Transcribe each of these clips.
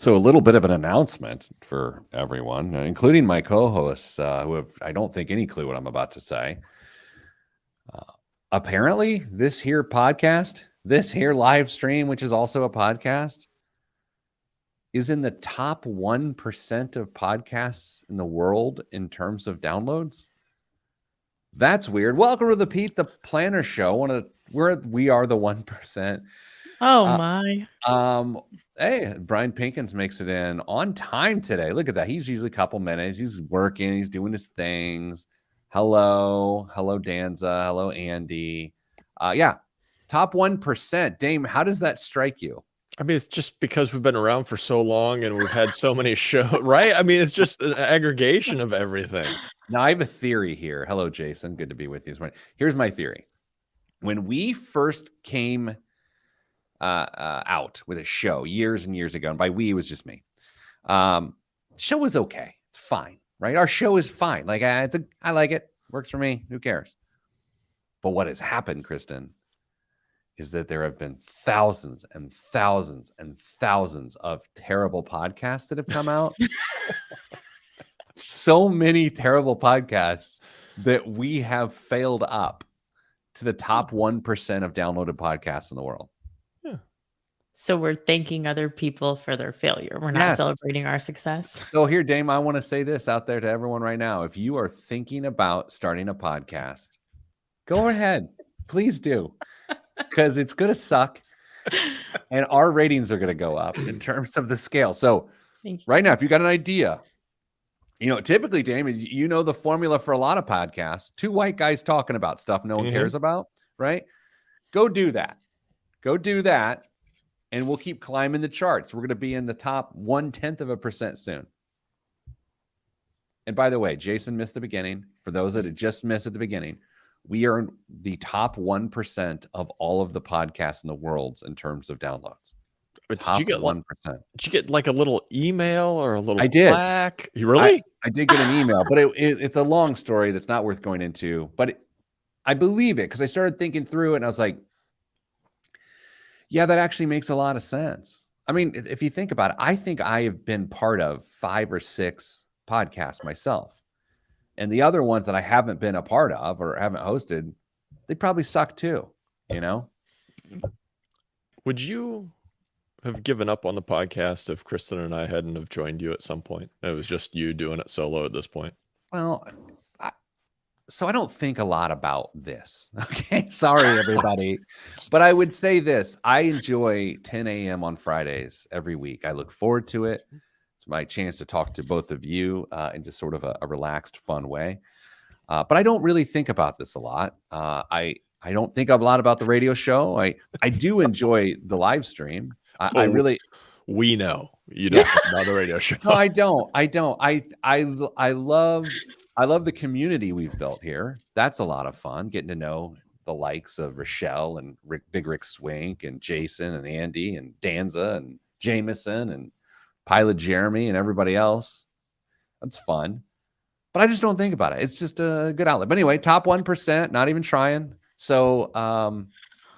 So a little bit of an announcement for everyone, including my co-hosts, who have, I don't think, any clue what I'm about to say. Apparently, this here podcast, this here live stream, which is also a podcast, is in the top 1% of podcasts in the world in terms of downloads. That's weird. Welcome to the Pete the Planner Show. We are the 1%. Oh my. Hey, Brian Pinkins makes it in on time today. Look at that. He's usually a couple minutes. He's working. He's doing his things. Hello, Danza. Hello, Andy. Yeah, top 1%. Dame, how does that strike you? I mean, it's just because we've been around for so long and we've had so many shows, right? I mean, it's just an aggregation of everything. Now, I have a theory here. Hello, Jason. Good to be with you this morning. Here's my theory. When we first came out with a show years and years ago, and by we, it was just me. Show was okay. It's fine, right? Our show is fine. Like, I like it. Works for me. Who cares? But what has happened, Kristen, is that there have been thousands and thousands and thousands of terrible podcasts that have come out. So many terrible podcasts that we have failed up to the top 1% of downloaded podcasts in the world. So we're thanking other people for their failure. We're not celebrating our success. So here, Dame, I want to say this out there to everyone right now. If you are thinking about starting a podcast, go ahead. Please do. Because it's going to suck. And our ratings are going to go up in terms of the scale. So right now, if you got an idea, typically, Dame, the formula for a lot of podcasts, two white guys talking about stuff no one cares about, right? Go do that. And we'll keep climbing the charts. We're going to be in the top 0.1% soon. And by the way, Jason missed the beginning. For those that had just missed at the beginning, we are in the top 1% of all of the podcasts in the world in terms of downloads. Did you get 1%? Did you get like a little email or a little plaque? You really? I did get an email, but it's a long story that's not worth going into. But I believe it because I started thinking through it and I was like, yeah, that actually makes a lot of sense. I mean, if you think about it, I think I have been part of 5 or 6 podcasts myself. And the other ones that I haven't been a part of or haven't hosted, they probably suck too, Would you have given up on the podcast if Kristen and I hadn't have joined you at some point? It was just you doing it solo at this point. Well, so I don't think a lot about this. Okay. Sorry, everybody. But I would say this. I enjoy 10 a.m. on Fridays every week. I look forward to it. It's my chance to talk to both of you in just sort of a relaxed, fun way. But I don't really think about this a lot. I don't think a lot about the radio show. I do enjoy the live stream. We know you don't know the radio show. No, I don't. I love the community we've built here. That's a lot of fun, getting to know the likes of Rochelle and Big Rick Swink and Jason and Andy and Danza and Jameson and Pilot Jeremy and everybody else. That's fun. But I just don't think about it. It's just a good outlet. But anyway, top 1%, not even trying. So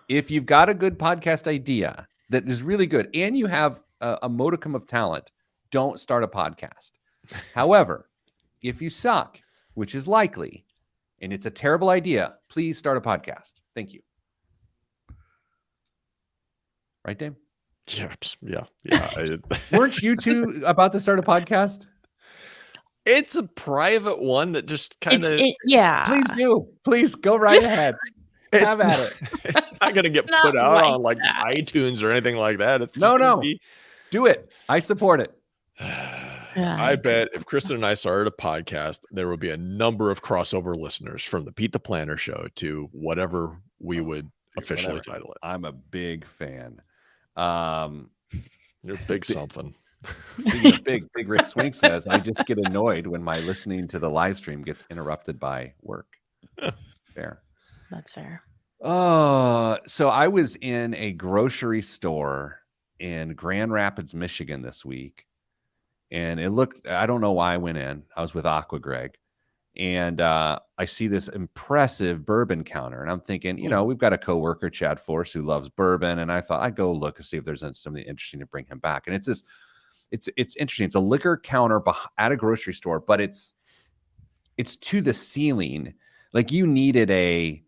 if you've got a good podcast idea that is really good and you have a modicum of talent, don't start a podcast. However, if you suck, which is likely, and it's a terrible idea, please start a podcast. Thank you. Right, Dave? Yeah. Weren't you two about to start a podcast? It's a private one that just kind of... Yeah. Please do. Please go right ahead. Have at it. It's not going to get put out on like iTunes or anything like that. It's just do it. I support it. I bet if Kristen and I started a podcast, there would be a number of crossover listeners from the Pete the Planner Show to whatever we would officially title it. I'm a big fan. You're big something. Speaking of big Rick Swink says, I just get annoyed when my listening to the live stream gets interrupted by work. Fair. That's fair. So I was in a grocery store in Grand Rapids, Michigan this week. And I don't know why I went in. I was with Aqua Greg. And I see this impressive bourbon counter. And I'm thinking, we've got a coworker, Chad Force, who loves bourbon. And I thought I'd go look and see if there's something interesting to bring him back. And it's this it's interesting. It's a liquor counter at a grocery store, but it's to the ceiling. Like you needed a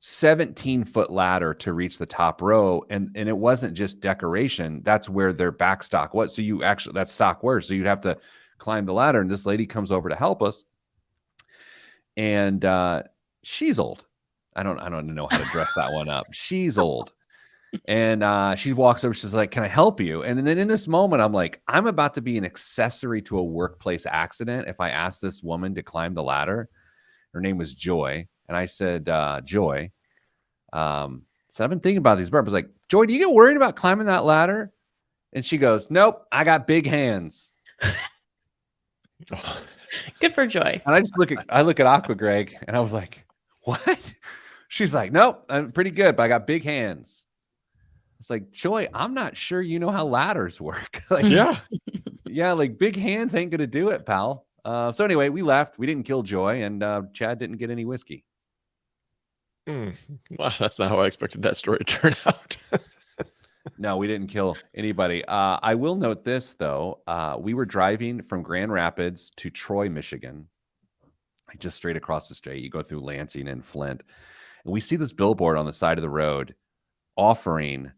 17-foot ladder to reach the top row, and it wasn't just decoration. That's where their back stock was. So you actually, that's stock worse. So you'd have to climb the ladder, and this lady comes over to help us, and she's old. I don't know how to dress that one up. She's old. And she walks over, she's like, "Can I help you?" And then in this moment, I'm like, I'm about to be an accessory to a workplace accident if I ask this woman to climb the ladder. Her name was Joy. And I said, Joy, so I've been thinking about these burpees. Like, Joy, do you get worried about climbing that ladder? And she goes, "Nope, I got big hands." Good for Joy. And I look at Aqua Greg, and I was like, "What?" She's like, "Nope, I'm pretty good, but I got big hands." It's like, Joy, I'm not sure you know how ladders work. Like, yeah, like big hands ain't gonna do it, pal. So anyway, we left. We didn't kill Joy, and Chad didn't get any whiskey. Well, that's not how I expected that story to turn out. No, we didn't kill anybody. I will note this, though. We were driving from Grand Rapids to Troy, Michigan, just straight across the state. You go through Lansing and Flint, and we see this billboard on the side of the road offering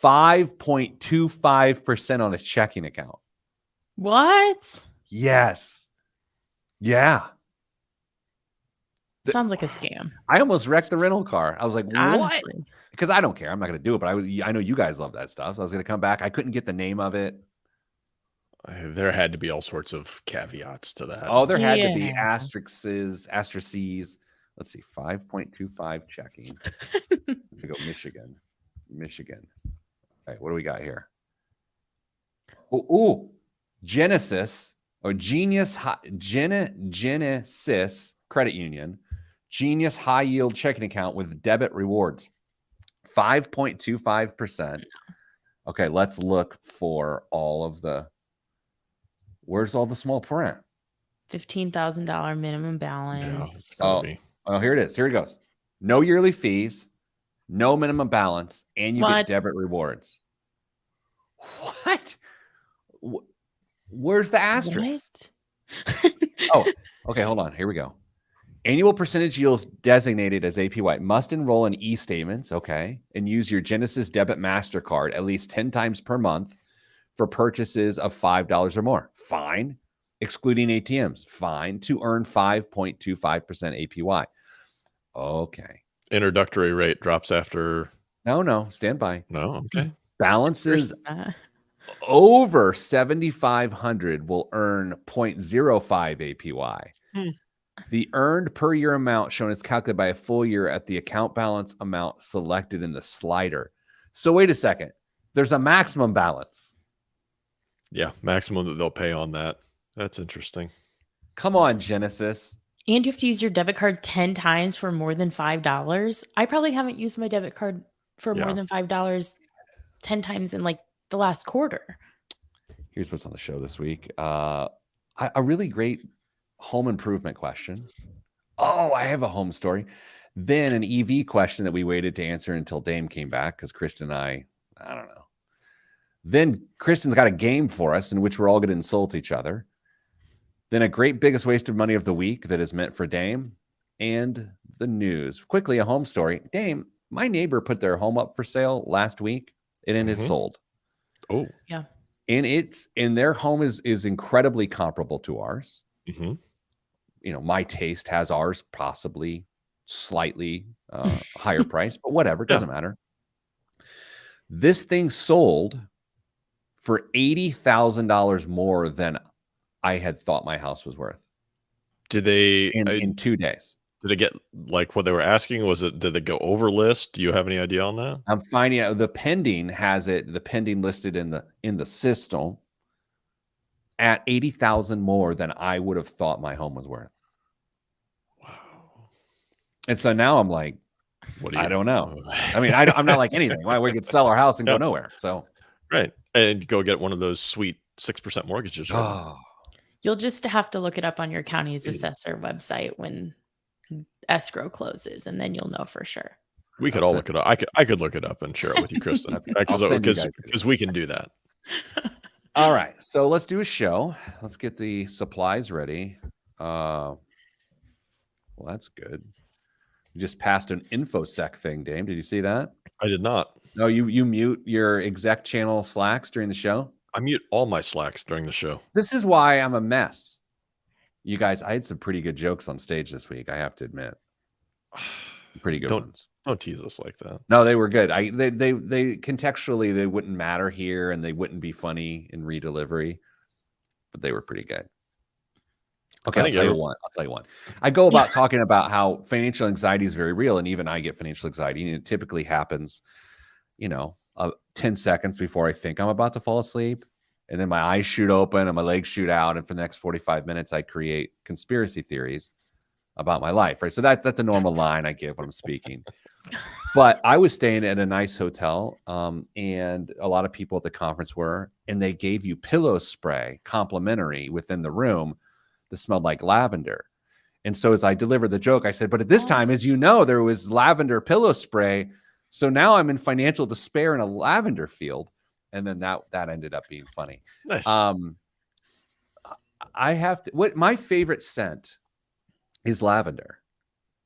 5.25% on a checking account. What? Yes. Yeah. Sounds like a scam. I almost wrecked the rental car. I was like, Honestly. what? Because I don't care. I'm not going to do it, but I know you guys love that stuff. So I was going to come back. I couldn't get the name of it. There had to be all sorts of caveats to that. Oh, there had to be asterisks. Let's see, 5.25 checking. We go Michigan. All right, what do we got here? Oh, Genesis or Genesis Credit Union, Genius High Yield Checking Account with debit rewards, 5.25%. Okay, let's look for all of the. Where's all the small print? $15,000 minimum balance. Oh, here it is. Here it goes. No yearly fees, no minimum balance, and you get debit rewards. What? Where's the asterisk? Oh, okay. Hold on. Here we go. Annual percentage yields designated as APY must enroll in e-statements, okay, and use your Genesis debit MasterCard at least 10 times per month for purchases of $5 or more. Fine. Excluding ATMs. Fine. To earn 5.25% APY. Okay. Introductory rate drops after. No. Stand by. No. Okay. Balances over 7,500 will earn 0.05 APY. The earned per year amount shown is calculated by a full year at the account balance amount selected in the slider. So wait a second. There's a maximum balance. Yeah, maximum that they'll pay on that. That's interesting. Come on, Genesis. And you have to use your debit card 10 times for more than $5. I probably haven't used my debit card for more than $5 10 times in like the last quarter. Here's what's on the show this week. A really great home improvement question. Oh, I have a home story. Then an EV question that we waited to answer until Dame came back because Kristen and I don't know. Then Kristen's got a game for us in which we're all going to insult each other. Then a great biggest waste of money of the week that is meant for Dame, and the news. Quickly, a home story. Dame, my neighbor put their home up for sale last week, and it is sold. Oh, yeah. And their home is incredibly comparable to ours. Mm-hmm. You know, my taste has ours possibly slightly higher price, but whatever, it doesn't matter. This thing sold for $80,000 more than I had thought my house was worth. Did they in 2 days? Did it get like what they were asking? Did it go over list? Do you have any idea on that? I'm finding out the pending listed in the system at $80,000 more than I would have thought my home was worth. Wow. And so now I'm like, I don't know. I mean, I'm not like anything. Why we could sell our house and go nowhere. So right. And go get one of those sweet 6% mortgages. Oh. You'll just have to look it up on your county's assessor website when escrow closes, and then you'll know for sure. We could all look it up. I could look it up and share it with you, Kristen, because we can do that. All right, so let's do a show. Let's get the supplies ready. Well, that's good. You just passed an InfoSec thing, Dame. Did you see that? I did not. No, you mute your exec channel Slacks during the show? I mute all my Slacks during the show. This is why I'm a mess. You guys, I had some pretty good jokes on stage this week, I have to admit. Pretty good ones. Don't tease us like that. No, they were good. They contextually they wouldn't matter here and they wouldn't be funny in redelivery, but they were pretty good. Okay, I'll tell you one. I go about talking about how financial anxiety is very real, and even I get financial anxiety, and it typically happens, 10 seconds before I think I'm about to fall asleep, and then my eyes shoot open and my legs shoot out, and for the next 45 minutes, I create conspiracy theories about my life, right? So that's a normal line I give when I'm speaking. But I was staying at a nice hotel, and a lot of people at the conference were, and they gave you pillow spray complimentary within the room that smelled like lavender. And so as I delivered the joke, I said, but at this time, as you know, there was lavender pillow spray. So now I'm in financial despair in a lavender field. And then that ended up being funny. Nice. My favorite scent is lavender.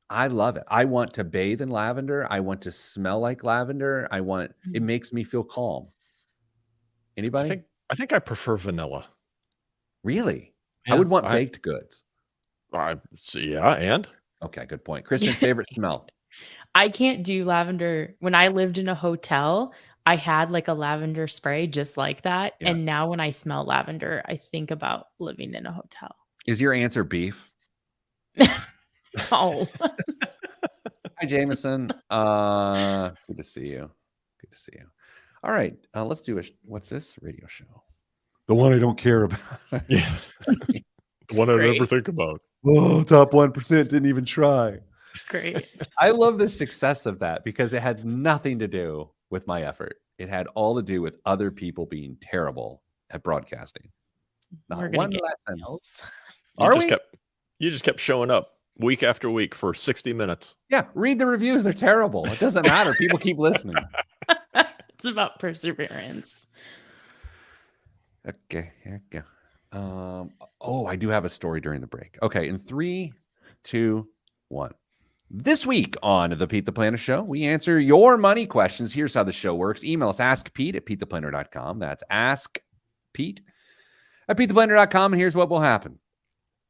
I love it. I want to bathe in lavender. I want to smell like lavender. It makes me feel calm. Anybody? I think I prefer vanilla. Really? Yeah, I would want baked goods. Yeah, and? Okay, good point. Kristen, favorite smell? I can't do lavender. When I lived in a hotel, I had like a lavender spray just like that. Yeah. And now when I smell lavender, I think about living in a hotel. Is your answer beef? Oh. Hi, Jameson. Good to see you. All right. Let's do what's this radio show? The one I don't care about. Yeah. The one I never think about. Oh, top 1% didn't even try. Great. I love the success of that because it had nothing to do with my effort. It had all to do with other people being terrible at broadcasting. Not one lesson. You just kept showing up week after week for 60 minutes. Yeah, read the reviews. They're terrible. It doesn't matter. People keep listening. It's about perseverance. Okay, here we go. I do have a story during the break. Okay, in 3, 2, 1. This week on the Pete the Planner Show, we answer your money questions. Here's how the show works. Email us, askpete@petetheplanner.com. That's askpete@petetheplanner.com. And here's what will happen.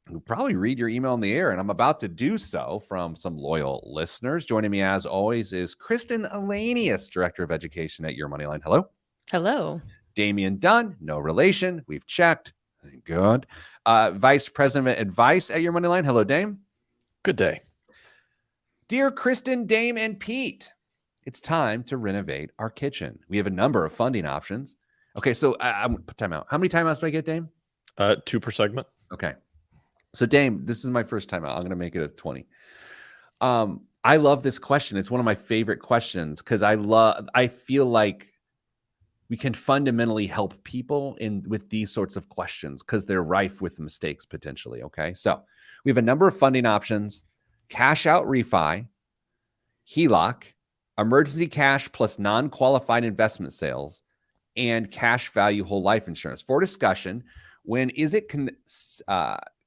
We'll probably read your email in the air, and I'm about to do so from some loyal listeners. Joining me, as always, is Kristen Elanius, Director of Education at Your Moneyline. Hello. Hello. Damian Dunn, no relation. We've checked. Thank God. Vice President Advice at Your Moneyline. Hello, Dame. Good day. Dear Kristen, Dame, and Pete, it's time to renovate our kitchen. We have a number of funding options. Okay, so time out. How many timeouts do I get, Dame? 2 per segment. Okay. So, Dame, this is my first timeout. I'm going to make it a 20. I love this question. It's one of my favorite questions because I feel like we can fundamentally help people with these sorts of questions because they're rife with mistakes potentially. Okay. So we have a number of funding options: cash out refi, HELOC, emergency cash plus non-qualified investment sales, and cash value whole life insurance. For discussion, when is it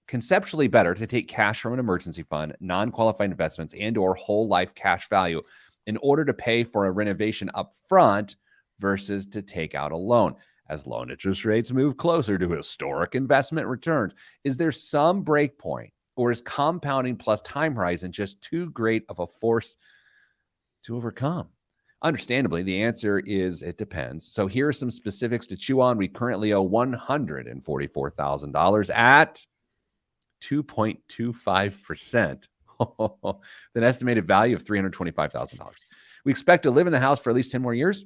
conceptually better to take cash from an emergency fund, non-qualified investments, and or whole life cash value in order to pay for a renovation up front versus to take out a loan? As loan interest rates move closer to historic investment returns, is there some break point, or is compounding plus time horizon just too great of a force to overcome? Understandably, the answer is it depends. So here are some specifics to chew on. We currently owe $144,000 at 2.25%, with an estimated value of $325,000. We expect to live in the house for at least 10 more years.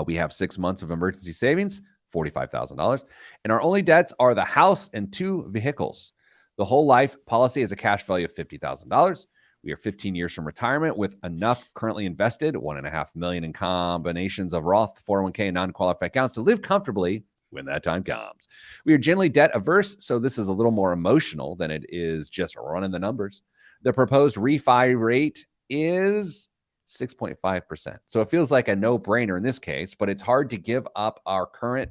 We have 6 months of emergency savings, $45,000. And our only debts are the house and 2 vehicles. The whole life policy has a cash value of $50,000. We are 15 years from retirement with enough currently invested, $1.5 million in combinations of Roth, 401k, and non-qualified accounts to live comfortably when that time comes. We are generally debt averse, so this is a little more emotional than it is just running the numbers. The proposed refi rate is 6.5%. So it feels like a no-brainer in this case, but it's hard to give up our current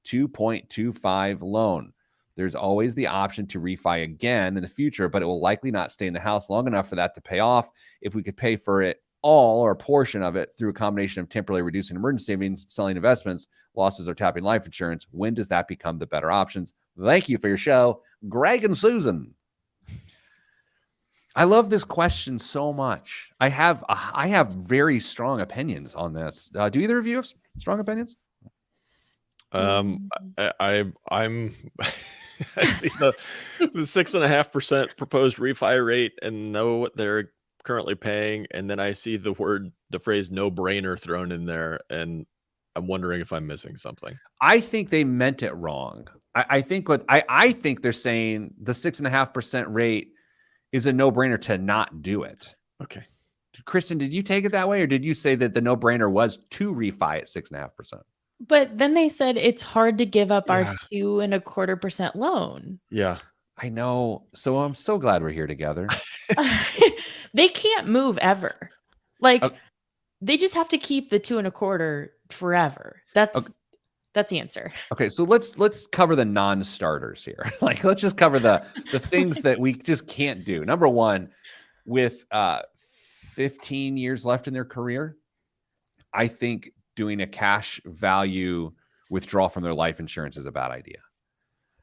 2.25 loan. There's always the option to refi again in the future, but it will likely not stay in the house long enough for that to pay off. If we could pay for it all or a portion of it through a combination of temporarily reducing emergency savings, selling investments, losses, or tapping life insurance, when does that become the better options? Thank you for your show, Greg and Susan. I love this question so much. I have very strong opinions on this. Do either of you have strong opinions? I'm I see the 6.5% proposed refi rate and know what they're currently paying, and then I see the phrase "no brainer" thrown in there, and I'm wondering if I'm missing something. I think they meant it wrong. I think they're saying the 6.5% rate is a no-brainer to not do it. Okay. Kristen, did you take it that way, or did you say that the no-brainer was to refi at 6.5%? But then they said it's hard to give up our 2.25% loan. Yeah. I know. So I'm so glad we're here together. They can't move ever. Like they just have to keep the 2.25 forever. That's the answer. Okay, so let's cover the non-starters here. Like, let's just cover the things that we just can't do. Number one, with 15 years left in their career, I think doing a cash value withdrawal from their life insurance is a bad idea.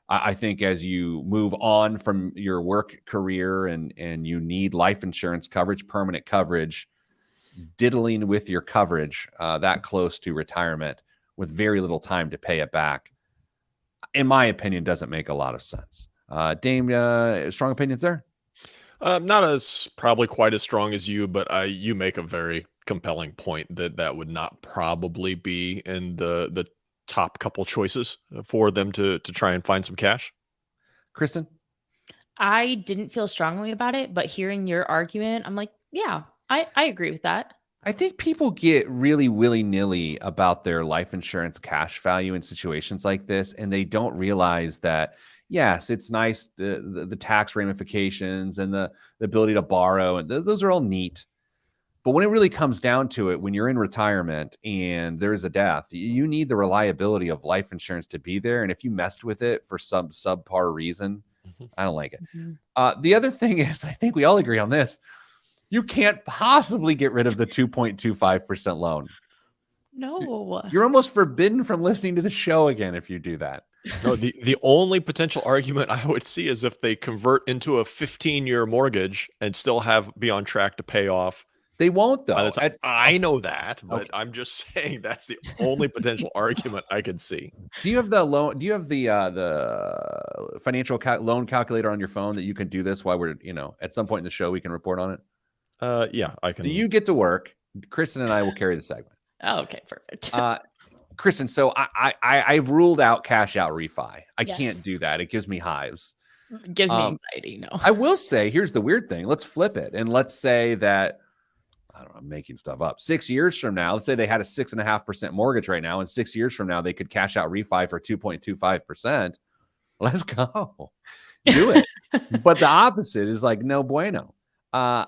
I think as you move on from your work career and you need life insurance coverage, permanent coverage, diddling with your coverage that close to retirement with very little time to pay it back, in my opinion, doesn't make a lot of sense. Dame, strong opinions there? Not as probably quite as strong as you, but you make a very compelling point that would not probably be in the top couple choices for them to try and find some cash. Kristen? I didn't feel strongly about it, but hearing your argument, I'm like, yeah, I agree with that. I think people get really willy-nilly about their life insurance cash value in situations like this, and they don't realize that, yes, it's nice, the tax ramifications and the ability to borrow, and those are all neat. But when it really comes down to it, when you're in retirement and there's a death, you need the reliability of life insurance to be there. And if you messed with it for some subpar reason, I don't like it. The other thing is, I think we all agree on this. You can't possibly get rid of the 2.25% loan. No. You're almost forbidden from listening to the show again if you do that. No, the only potential argument I would see is if they convert into a 15-year mortgage and still be on track to pay off. They won't, though. I know that, but I'm just saying that's the only potential argument I could see. Do you have the loan? Do you have the financial loan calculator on your phone that you can do this while we're, at some point in the show we can report on it? Yeah, I can. Do you get to work? Kristen and I will carry the segment. Oh, okay, perfect. Kristen, so I've ruled out cash out refi. I can't do that. It gives me hives. It gives me anxiety. No. I will say, here's the weird thing. Let's flip it. And let's say that, I don't know, I'm making stuff up. 6 years from now, let's say they had a 6.5% mortgage right now, and 6 years from now, they could cash out refi for 2.25%. Let's go. Do it. But the opposite is like, no bueno. Yeah.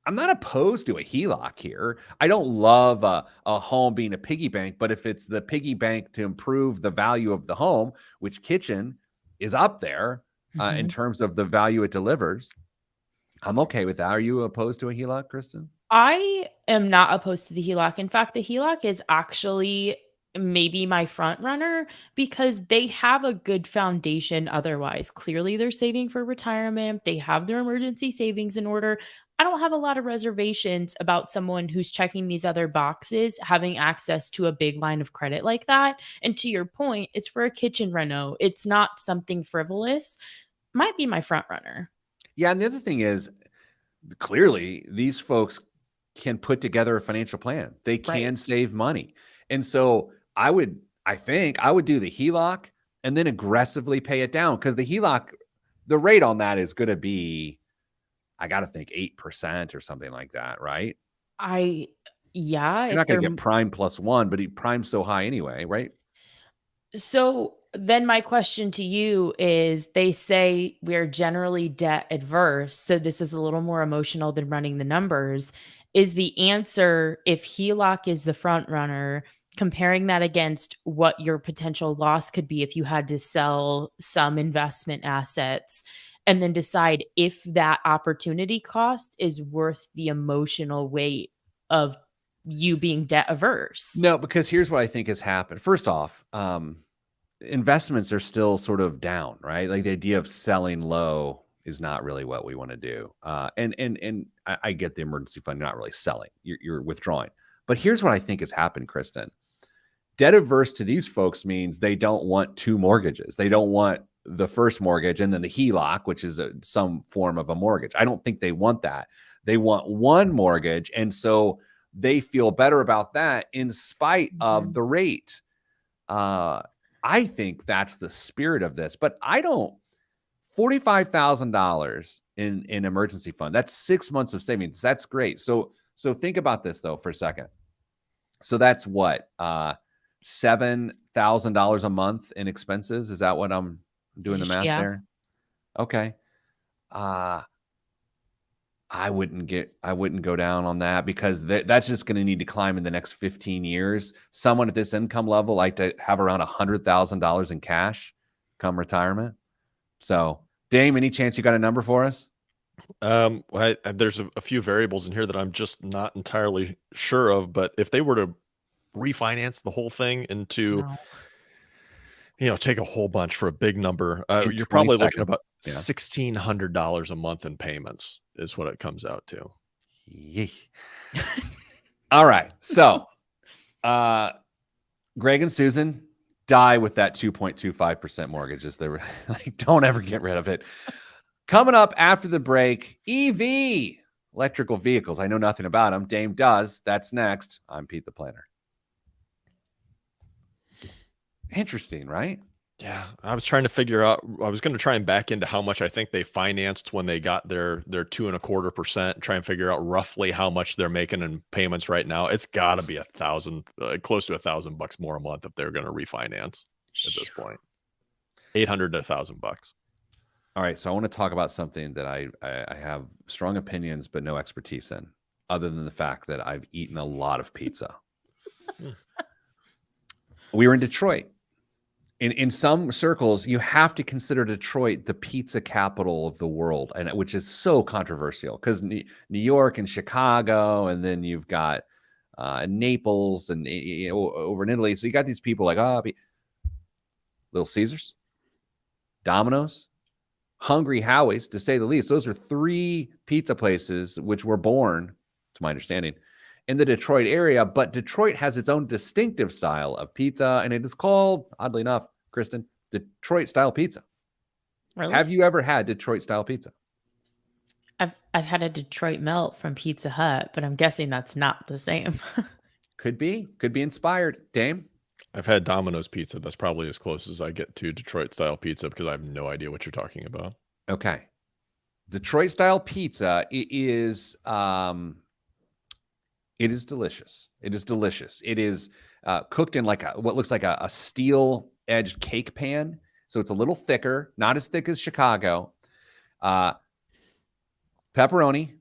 I'm not opposed to a HELOC here. I don't love a home being a piggy bank, but if it's the piggy bank to improve the value of the home, which Kitchen is up there in terms of the value it delivers, I'm okay with that. Are you opposed to a HELOC, Kristen? I am not opposed to the HELOC. In fact, the HELOC is actually maybe my front runner because they have a good foundation otherwise. Clearly, they're saving for retirement. They have their emergency savings in order. I don't have a lot of reservations about someone who's checking these other boxes, having access to a big line of credit like that. And to your point, it's for a kitchen reno. It's not something frivolous. Might be my front runner. Yeah, and the other thing is, clearly, these folks can put together a financial plan. They can save money. And so I think I would do the HELOC and then aggressively pay it down, because the HELOC, the rate on that is going to be, I got to think 8% or something like that, right? Yeah. You're not going to get prime plus 1, but Prime's so high anyway, right? So then my question to you is, they say we're generally debt adverse, so this is a little more emotional than running the numbers. Is the answer, if HELOC is the front runner, comparing that against what your potential loss could be if you had to sell some investment assets, and then decide if that opportunity cost is worth the emotional weight of you being debt averse? No, because here's what I think has happened. First off, investments are still sort of down, right? Like the idea of selling low is not really what we want to do. And I get the emergency fund, not really selling. You're withdrawing. But here's what I think has happened, Kristen. Debt averse to these folks means they don't want two mortgages. They don't want the first mortgage and then the HELOC, which is some form of a mortgage. I don't think they want that. They want one mortgage. And so they feel better about that in spite of the rate. I think that's the spirit of this, but I don't. $45,000 in emergency fund. That's 6 months of savings. That's great. So think about this though for a second. So that's what, $7,000 a month in expenses. Is that what I'm doing the math there? Okay. I wouldn't go down on that, because that's just going to need to climb in the next 15 years. Someone at this income level like to have around $100,000 in cash come retirement. So, Dame, any chance you got a number for us? There's a few variables in here that I'm just not entirely sure of, but if they were to refinance the whole thing into, take a whole bunch for a big number, you're probably looking about $1,600 a month in payments is what it comes out to. Yee. All right. So, Greg and Susan, die with that 2.25% mortgage. They were like, don't ever get rid of it. Coming up after the break, EV, electrical vehicles. I know nothing about them. Dame does. That's next. I'm Pete the Planner. Interesting, right? Yeah, I was trying to figure out. I was going to try and back into how much I think they financed when they got their 2.25%. Try and figure out roughly how much they're making in payments right now. It's got to be $1,000, close to $1,000 more a month if they're going to refinance at this point. $800 to $1,000. All right, so I want to talk about something that I have strong opinions but no expertise in, other than the fact that I've eaten a lot of pizza. We were in Detroit. In some circles, you have to consider Detroit the pizza capital of the world, and which is so controversial because New York and Chicago, and then you've got Naples and over in Italy. So you got these people like Little Caesars, Domino's, Hungry Howie's, to say the least. Those are three pizza places which were born, to my understanding, in the Detroit area, but Detroit has its own distinctive style of pizza, and it is called, oddly enough, Kristen, Detroit-style pizza. Really? Have you ever had Detroit-style pizza? I've had a Detroit melt from Pizza Hut, but I'm guessing that's not the same. Could be inspired. Dame? I've had Domino's pizza. That's probably as close as I get to Detroit-style pizza because I have no idea what you're talking about. Okay. Detroit-style pizza is it is delicious. It is delicious. It is cooked in like what looks like a steel-edged cake pan. So it's a little thicker, not as thick as Chicago. Pepperoni,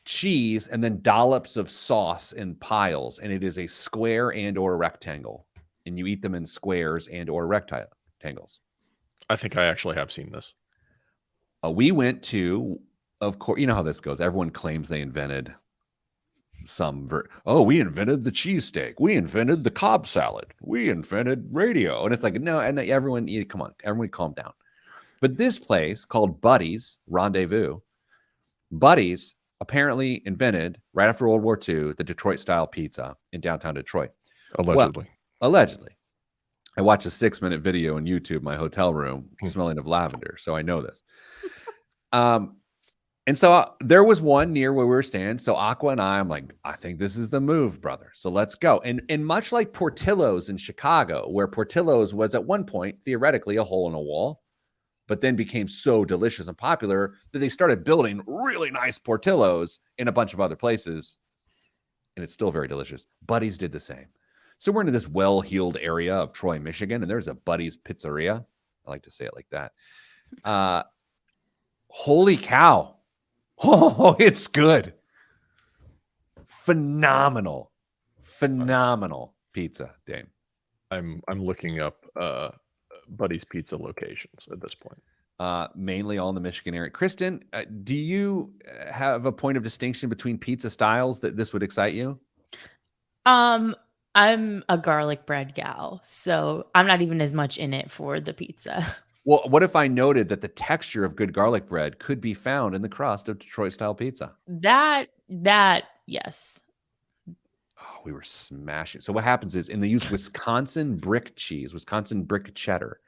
cheese, and then dollops of sauce in piles. And it is a square and or rectangle. And you eat them in squares and or rectangles. I think I actually have seen this. We went to, of course, you know how this goes. Everyone claims they invented we invented the cheesesteak. We invented the Cobb salad. We invented radio. And it's like, no, and everyone, come on, everyone calm down. But this place called Buddy's Rendezvous, Buddy's apparently invented right after World War II, the Detroit-style pizza in downtown Detroit. Allegedly. Well, allegedly. I watched a 6-minute video on YouTube, my hotel room, smelling of lavender. So I know this. And so there was one near where we were staying. So Aqua and I'm like, I think this is the move, brother. So let's go. And much like Portillo's in Chicago, where Portillo's was at one point theoretically a hole in a wall, but then became so delicious and popular that they started building really nice Portillo's in a bunch of other places. And it's still very delicious. Buddy's did the same. So we're into this well-heeled area of Troy, Michigan, and there's a Buddy's Pizzeria. I like to say it like that. Holy cow. Oh, it's good. Phenomenal pizza, Dame. I'm looking up Buddy's Pizza locations at this point. Mainly all in the Michigan area. Kristen, do you have a point of distinction between pizza styles that this would excite you? I'm a garlic bread gal, so I'm not even as much in it for the pizza. Well, what if I noted that the texture of good garlic bread could be found in the crust of Detroit style pizza? That yes. Oh, we were smashing. So what happens is, and they use Wisconsin brick cheese, Wisconsin brick cheddar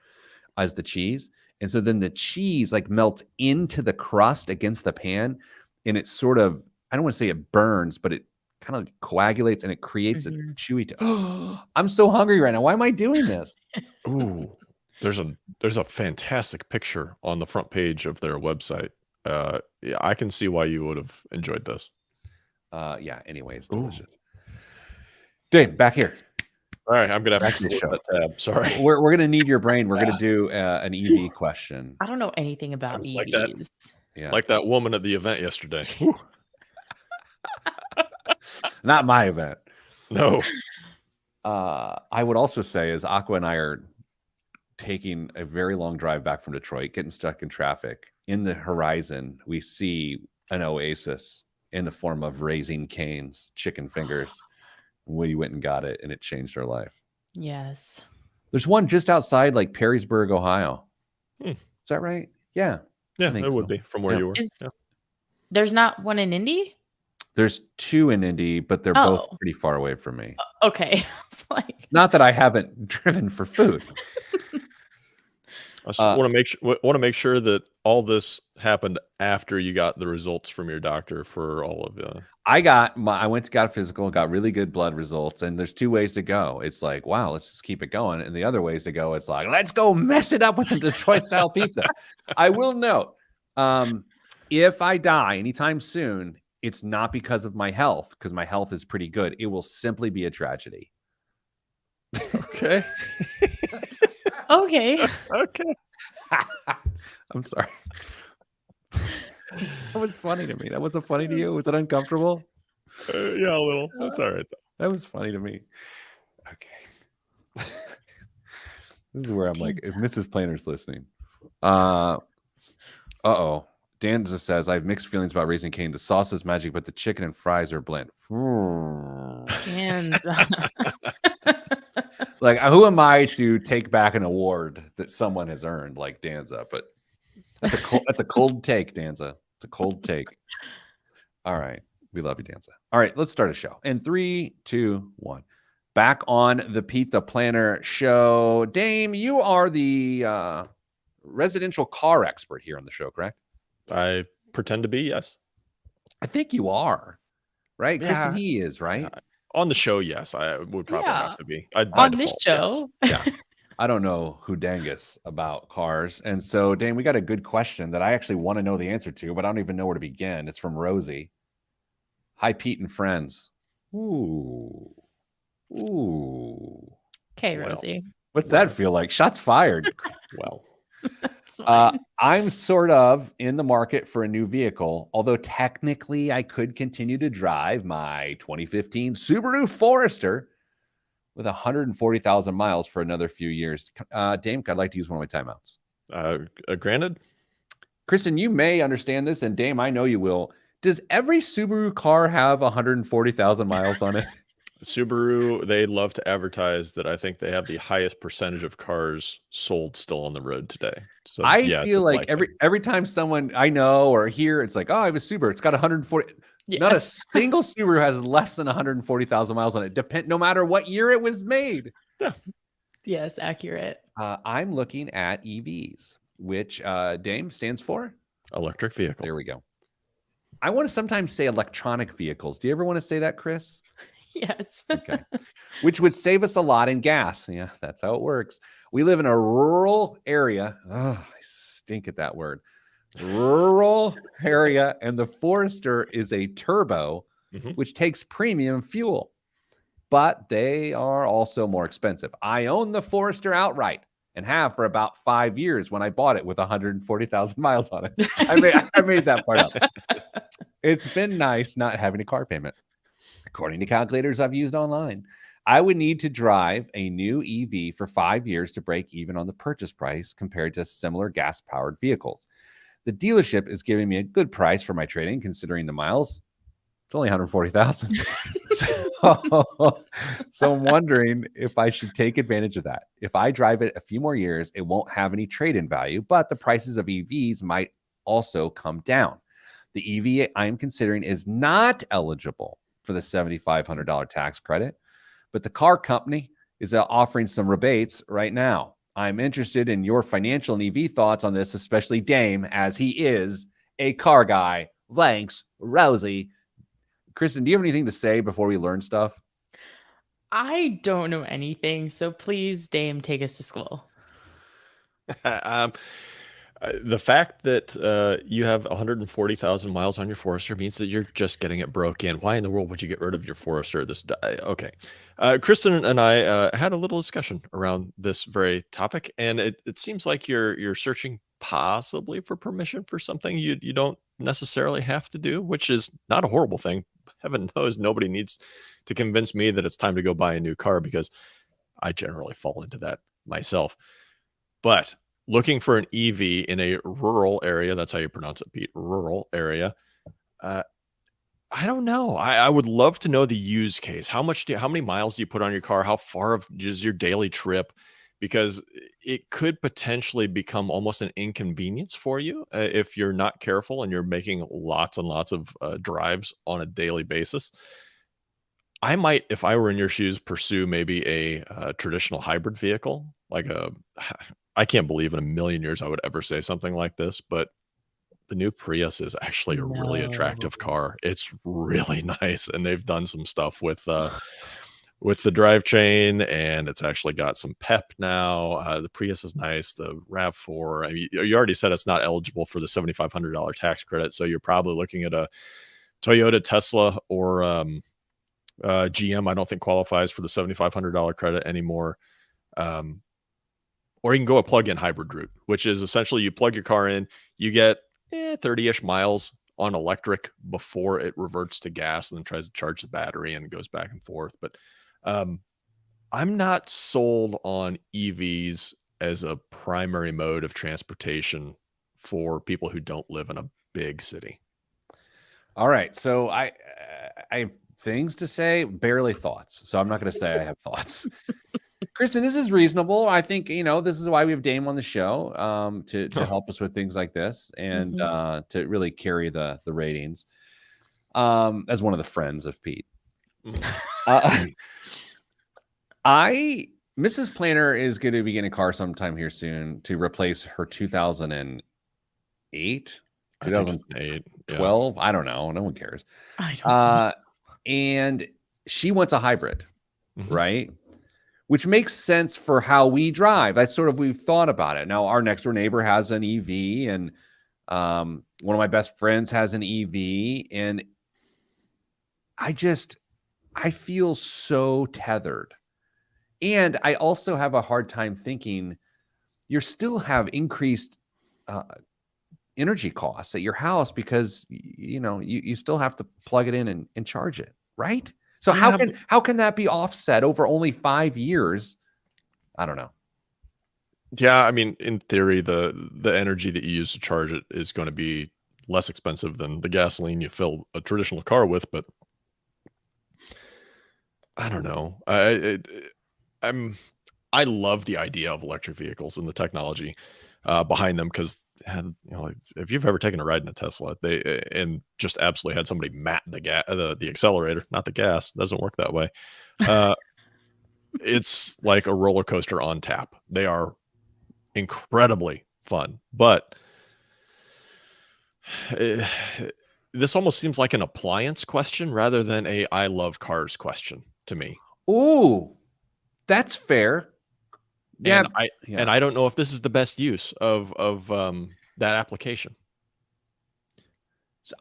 as the cheese. And so then the cheese like melts into the crust against the pan, and it sort of, I don't want to say it burns, but it kind of coagulates and it creates a chewy. I'm so hungry right now. Why am I doing this? Ooh, there's a fantastic picture on the front page of their website. Yeah, I can see why you would have enjoyed this. Yeah. Anyway, it's delicious. Dave, back here. All right, I'm gonna have to show that tab. Sorry, we're gonna need your brain. We're gonna do an EV question. I don't know anything about Like EVs. that. Yeah, Like that woman at the event yesterday. not my event. No. I would also say, as Aqua and I are taking a very long drive back from Detroit, getting stuck in traffic, in the horizon, we see an oasis in the form of Raising Cane's chicken fingers. We went and got it, and it changed our life. Yes. There's one just outside like Perrysburg, Ohio. Hmm. Is that right? Yeah. Yeah, think it would so. be from where Yeah. you were. Yeah. There's not one in Indy? There's two in Indy, but they're both pretty far away from me. Okay. It's like, Not that I haven't driven for food. I just want to make sure that all this happened after you got the results from your doctor for all of I went to got a physical and got really good blood results. And there's two ways to go. It's like, wow, let's just keep it going. And the other ways to go, it's like, let's go mess it up with some Detroit style pizza. I will note, if I die anytime soon, it's not because of my health, because my health is pretty good. It will simply be a tragedy. Okay. okay. Okay. I'm sorry. That was funny to me. That wasn't funny to you? Was it uncomfortable? Yeah, a little. That's all right. That was funny to me. Okay. This is where I'm like, if Mrs. Planner's listening. Uh-oh. Danza says, I have mixed feelings about Raising Cane. The sauce is magic, but the chicken and fries are blend. Danza. Like, who am I to take back an award that someone has earned, like Danza? But that's a cold take, Danza. It's a cold take. All right. We love you, Danza. All right, let's start a show. In 3, 2, 1. Back on the Pete the Planner show. Dame, you are the residential car expert here on the show, correct? I pretend to be, yes. I think you are, right? Yeah. Kristen, he is, right? On the show, yes, I would probably Yeah. have to be. By On this default, yes. show. Yeah. I don't know who dangus about cars. And so, Dane, we got a good question that I actually want to know the answer to, but I don't even know where to begin. It's from Rosie. Hi, Pete and friends. Ooh. Okay, Well. Rosie. What's that feel like? Shots fired. Well, It's fine. I'm sort of in the market for a new vehicle, although technically I could continue to drive my 2015 Subaru Forester with 140,000 miles for another few years. Dame, I'd like to use one of my timeouts. granted, Kristen, you may understand this, and Dame, I know you will. Does every Subaru car have 140,000 miles on it? Subaru, they love to advertise that I think they have the highest percentage of cars sold still on the road today. So I yeah, feel it's like every time someone I know or hear, it's like, oh, I have a Subaru. It's got 140. Not a Yes. single Subaru has less than 140,000 miles on it. No matter what year it was made. Yes, accurate. I'm looking at EVs, which Dame stands for. electric vehicle. There we go. I want to sometimes say electronic vehicles. Do you ever want to say that, Chris? Yes. Okay. Which would save us a lot in gas. Yeah, that's how it works. We live in a rural area. Oh, I stink at that word. Rural area, and the Forester is a turbo, Mhm. which takes premium fuel. but they are also more expensive. I own the Forester outright and have for about 5 years when I bought it with 140,000 miles on it. I made that part up. It's been nice not having a car payment. According to calculators I've used online, I would need to drive a new EV for 5 years to break even on the purchase price compared to similar gas-powered vehicles. The dealership is giving me a good price for my trade-in considering the miles. It's only 140,000. So I'm wondering if I should take advantage of that. If I drive it a few more years, it won't have any trade-in value, but the prices of EVs might also come down. The EV I am considering is not eligible for the $7,500 tax credit, but the car company is offering some rebates right now. I'm interested in your financial and EV thoughts on this, especially Dame, as he is a car guy. Thanks, Rosie. Kristen, do you have anything to say before we learn stuff? I don't know anything, so please, Dame, take us to school. The fact that you have 140,000 miles on your Forester means that you're just getting it broke in. Why in the world would you get rid of your Forester? Okay. Kristen and I had a little discussion around this very topic, and it seems like you're searching possibly for permission for something you don't necessarily have to do, which is not a horrible thing. Heaven knows nobody needs to convince me that it's time to go buy a new car because I generally fall into that myself. But looking for an EV in a rural area, that's how you pronounce it, Pete, rural area. I don't know. I would love to know the use case. How many miles do you put on your car? How far is your daily trip? Because it could potentially become almost an inconvenience for you if you're not careful and you're making lots and lots of drives on a daily basis. I might, if I were in your shoes, pursue maybe a traditional hybrid vehicle, I can't believe in a million years I would ever say something like this, but the new Prius is actually a really attractive car. It's really nice, and they've done some stuff with the drivetrain, and it's actually got some pep now. The Prius is nice. The RAV4, I mean, you already said it's not eligible for the $7,500 tax credit, so you're probably looking at a Toyota, Tesla, or GM. I don't think qualifies for the $7,500 credit anymore. Or you can go a plug-in hybrid route, which is essentially you plug your car in, you get 30-ish miles on electric before it reverts to gas and then tries to charge the battery and goes back and forth. But I'm not sold on EVs as a primary mode of transportation for people who don't live in a big city. All right. So I have things to say, barely thoughts. So I'm not going to say I have thoughts. Kristen, this is reasonable. I think, this is why we have Dame on the show, to help us with things like this and to really carry the ratings as one of the friends of Pete. Mrs. Planner is going to be getting a car sometime here soon to replace her 2008, 2012. Yeah. I don't know. No one cares. I don't know. And she wants a hybrid, right? Which makes sense for how we drive. That's sort of, we've thought about it. Now, our next door neighbor has an EV, and one of my best friends has an EV, and I feel so tethered. And I also have a hard time thinking you still have increased energy costs at your house because, you still have to plug it in and charge it, right? So how can that be offset over only 5 years? I don't know. Yeah, I mean, in theory, the energy that you use to charge it is going to be less expensive than the gasoline you fill a traditional car with. But I don't know. I love the idea of electric vehicles and the technology behind them because, if you've ever taken a ride in a Tesla, and just absolutely had somebody mat the accelerator, not the gas, doesn't work that way. It's like a roller coaster on tap. They are incredibly fun, but this almost seems like an appliance question rather than a I love cars question to me. Ooh, that's fair. Yeah, and I don't know if this is the best use of that application. So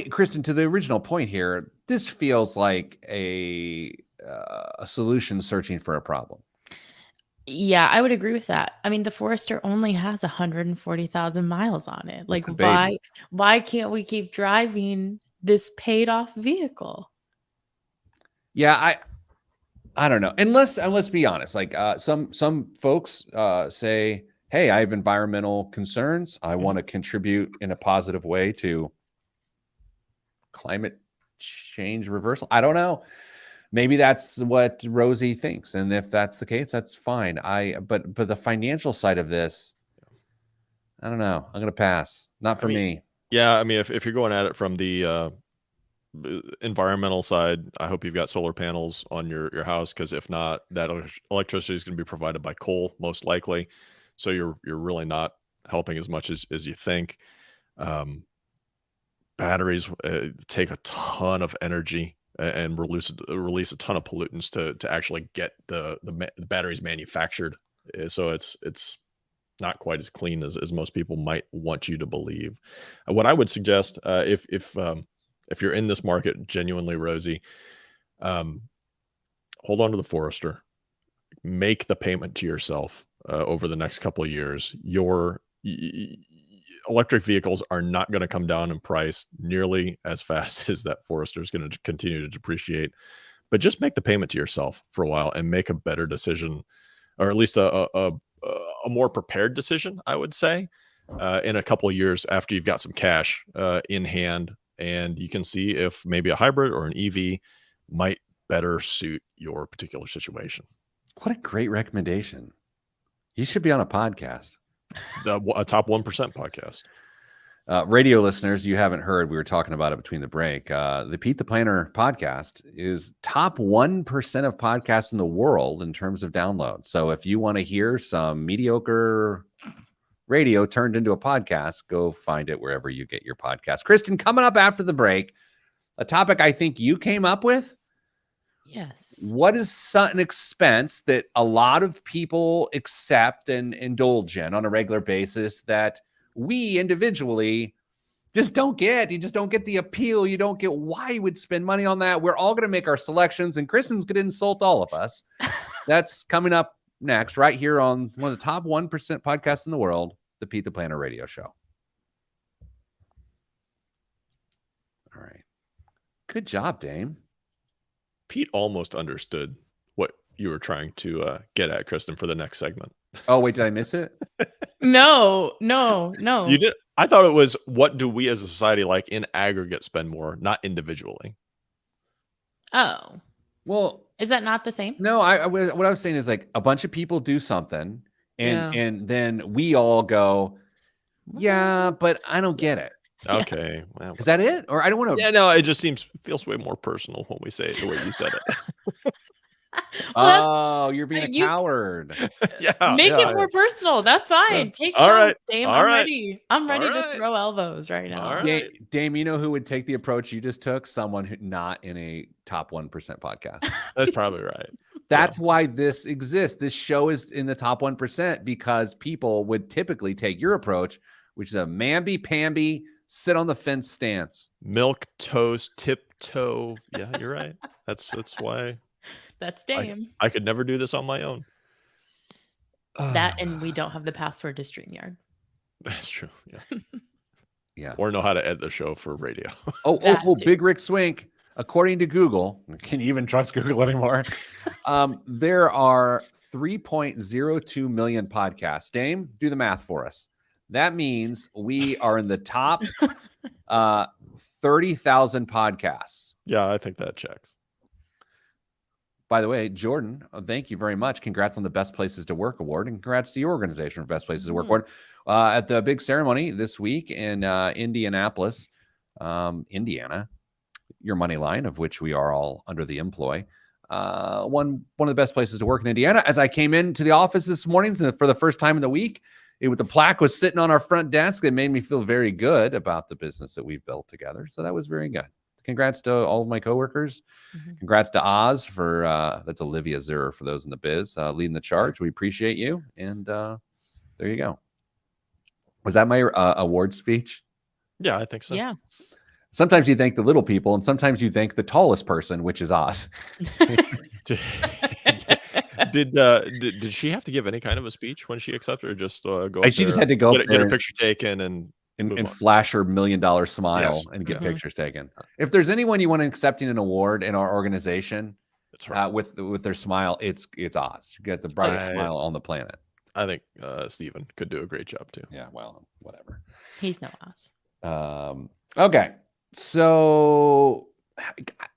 Kristen, to the original point here, this feels like a a solution searching for a problem. Yeah, I would agree with that. I mean, the Forester only has 140,000 miles on it. Like, It's a baby. why can't we keep driving this paid off vehicle? Yeah, I don't know. And let's be honest. Like some folks say, "Hey, I have environmental concerns. I want to contribute in a positive way to climate change reversal." I don't know. Maybe that's what Rosie thinks, and if that's the case, that's fine. But the financial side of this, I don't know. I'm gonna pass. Not for me. Yeah, I mean, if you're going at it from the environmental side, I hope you've got solar panels on your house, because if not, that electricity is going to be provided by coal most likely. So you're really not helping as much as you think. Batteries take a ton of energy and release a ton of pollutants to actually get the batteries manufactured. So it's not quite as clean as most people might want you to believe. What I would suggest, if you're in this market genuinely, Rosie, hold on to the Forester. Make the payment to yourself over the next couple of years. Your electric vehicles are not going to come down in price nearly as fast as that Forester is going to continue to depreciate. But just make the payment to yourself for a while and make a better decision, or at least a more prepared decision, I would say, in a couple of years after you've got some cash in hand, and you can see if maybe a hybrid or an EV might better suit your particular situation. What a great recommendation. You should be on a podcast. A top 1% podcast. Radio listeners, you haven't heard, we were talking about it between the break. The Pete the Planner podcast is top 1% of podcasts in the world in terms of downloads. So if you want to hear some mediocre radio turned into a podcast, go find it wherever you get your podcast. Kristen, coming up after the break, a topic I think you came up with. Yes. What is an expense that a lot of people accept and indulge in on a regular basis that we individually just don't get? You just don't get the appeal. You don't get why you would spend money on that. We're all going to make our selections, and Kristen's going to insult all of us. That's coming up next, right here on one of the top 1% podcasts in the world, the Pete the Planner Radio Show. All right. Good job, Dame. Pete almost understood what you were trying to get at, Kristen, for the next segment. Oh, wait, did I miss it? No. You did. I thought it was, what do we as a society, like in aggregate, spend more, not individually. Oh, well, is that not the same? No, what I was saying is, like, a bunch of people do something, and then we all go, yeah, but I don't get it. Okay. Well, is that it? Or I don't want to. Yeah, no, it just feels way more personal when we say it the way you said it. Oh, you're being a coward. Make it more personal. That's fine. Take all shots, right. Dame. All I'm right. ready. I'm ready All to right. throw elbows right now. All right. Dame, you know who would take the approach you just took? Someone who not in a top 1% podcast. That's probably right. That's why this exists. This show is in the top 1% because people would typically take your approach, which is a mamby-pamby, sit on the fence stance. Milk toast, tiptoe. Yeah, you're right. That's why. That's Dame. I could never do this on my own. That, and we don't have the password to StreamYard. That's true. Yeah. Yeah. Or know how to edit the show for radio. That Big Rick Swink. According to Google, can you even trust Google anymore? There are 3.02 million podcasts. Dame, do the math for us. That means we are in the top 30,000 podcasts. Yeah, I think that checks. By the way, Jordan, thank you very much. Congrats on the Best Places to Work award, and congrats to your organization for Best Places to Work award. At the big ceremony this week in Indianapolis, Indiana, your money line, of which we are all under the employ, one of the best places to work in Indiana. As I came into the office this morning for the first time in the week, the plaque was sitting on our front desk. It made me feel very good about the business that we've built together. So that was very good. Congrats to all of my coworkers. Congrats to Oz for that's Olivia Zur for those in the biz, leading the charge. We appreciate you. And there you go. Was that my award speech? Yeah, I think so. Yeah. Sometimes you thank the little people, and sometimes you thank the tallest person, which is Oz. Did she have to give any kind of a speech when she accepted, or just go up She just there, had to go up get there a picture taken and move and on? flash her $1 million smile Yes. and get Mhm. pictures taken. If there's anyone you want accepting an award in our organization It's her. with their smile, it's Oz. You get the brightest I- smile on the planet. I think Steven could do a great job too. Yeah, well, whatever. He's no Oz. Okay, so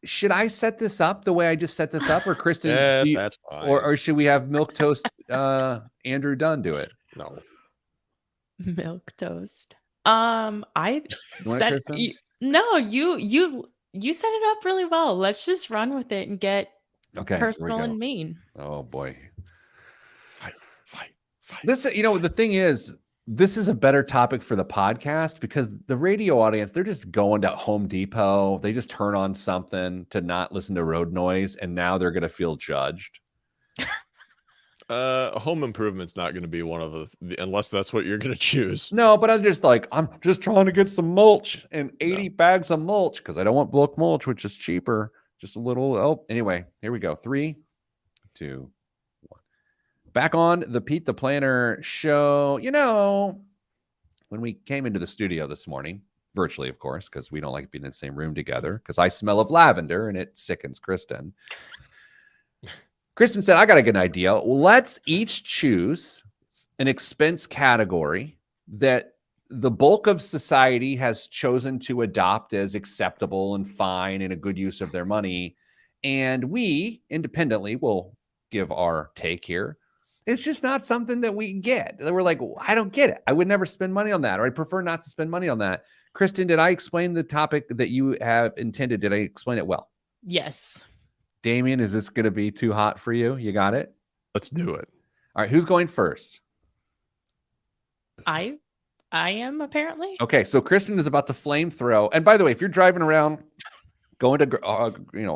should I set this up the way I just set this up, or Kristen? Yes, do you- that's fine. or should we have Milk Toast Andrew Dunn do it? No. Milk toast. I You want it, said Kristen? no. You set it up really well. Let's just run with it and get Okay, here we personal go. and mean. Oh boy, Fight. this the thing is, this is a better topic for the podcast because the radio audience, they're just going to Home Depot. They just turn on something to not listen to road noise, and now they're going to feel judged. Home Improvement's not going to be one of the unless that's what you're going to choose. No, but I'm just trying to get some mulch and 80 bags of mulch because I don't want bulk mulch, which is cheaper. Just a little. Oh, anyway, here we go. 3, 2, 1. Back on the Pete the Planner show. When we came into the studio this morning, virtually, of course, because we don't like being in the same room together because I smell of lavender and it sickens Kristen. Kristen said, I got a good idea. Let's each choose an expense category that the bulk of society has chosen to adopt as acceptable and fine and a good use of their money. And we independently will give our take here. It's just not something that we get. We're like, I don't get it. I would never spend money on that, or I'd prefer not to spend money on that. Kristen, did I explain the topic that you have intended? Did I explain it well? Yes. Damien, is this going to be too hot for you? You got it? Let's do it. All right, who's going first? I am apparently. Okay, so Kristen is about to flame throw. And by the way, if you're driving around, going to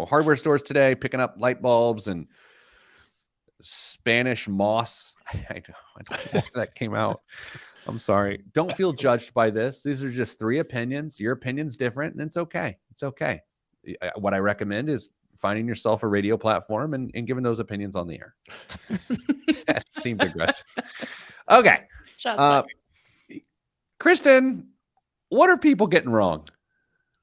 hardware stores today, picking up light bulbs and Spanish moss, I don't know how that came out. I'm sorry. Don't feel judged by this. These are just 3 opinions. Your opinion's different, and it's okay. It's okay. What I recommend is finding yourself a radio platform and giving those opinions on the air. That seemed aggressive. Okay. Shots fired. Kristen, what are people getting wrong?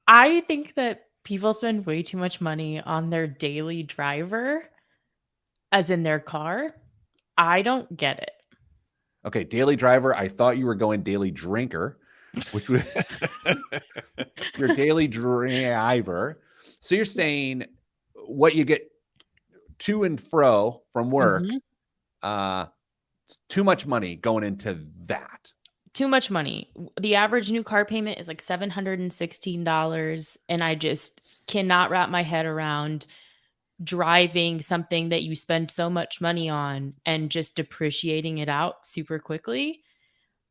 I think that people spend way too much money on their daily driver, as in their car. I don't get it. Okay, daily driver. I thought you were going daily drinker, which was your daily driver. So you're saying what you get to and fro from work, too much money going into that. Too much money. The average new car payment is like $716, and I just cannot wrap my head around driving something that you spend so much money on and just depreciating it out super quickly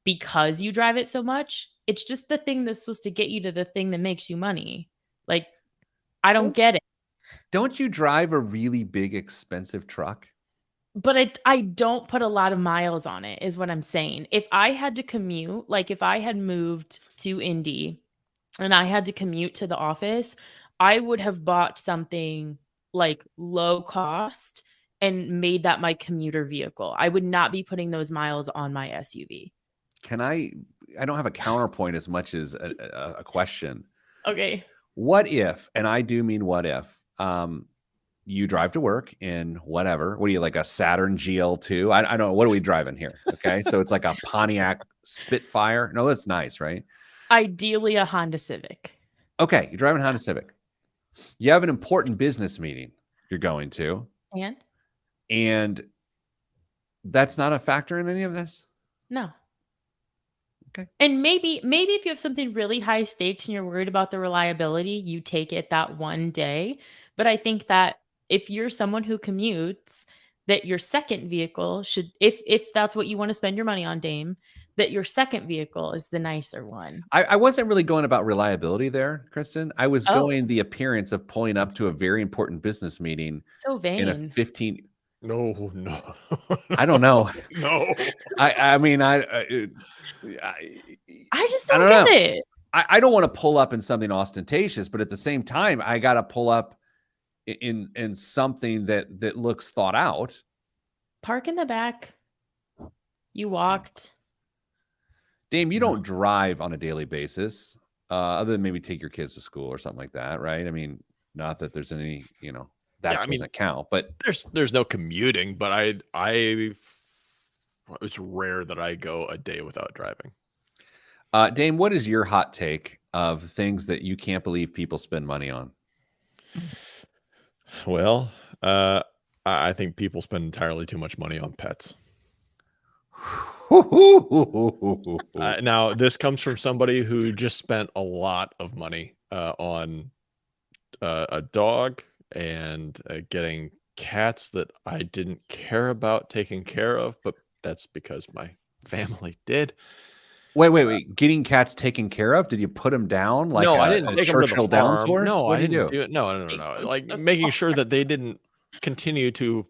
because you drive it so much. It's just the thing that's supposed to get you to the thing that makes you money. Like, I don't get it. Don't you drive a really big, expensive truck? But I don't put a lot of miles on it, is what I'm saying. If I had to commute, like if I had moved to Indy and I had to commute to the office, I would have bought something like low cost and made that my commuter vehicle. I would not be putting those miles on my SUV. I don't have a counterpoint as much as a question. Okay. What if, and I do mean what if, you drive to work in whatever, what are you, like a Saturn GL2? I don't know. What are we driving here? Okay. So it's like a Pontiac Spitfire. No, that's nice, right? Ideally a Honda Civic. Okay. You're driving a Honda Civic. You have an important business meeting you're going to. And that's not a factor in any of this? No. Okay. And maybe if you have something really high stakes and you're worried about the reliability, you take it that one day. But I think that if you're someone who commutes, that your second vehicle should, if that's what you want to spend your money on, Dame, that your second vehicle is the nicer one. I wasn't really going about reliability there, Kristen. I was going the appearance of pulling up to a very important businest meeting So vain. in a 15. No. I don't know. No. I mean, I just don't get it. I don't want to pull up in something ostentatious, but at the same time, I got to pull up in something that looks thought out. Park in the back. You walked. Dame, you don't drive on a daily basis, other than maybe take your kids to school or something like that, right? I mean, not that there's any, that Yeah, I mean, doesn't count, but There's no commuting, but it's rare that I go a day without driving. Dame, what is your hot take of things that you can't believe people spend money on? Well, I think people spend entirely too much money on pets. Now, this comes from somebody who just spent a lot of money on a dog and getting cats that I didn't care about taking care of, but that's because my family did. Wait. Getting cats taken care of? Did you put them down like No, I a didn't take them to the Churchill Downs farm. horse? No, What I do you didn't do? do it. No. Take them Like to the making sure that they didn't continue to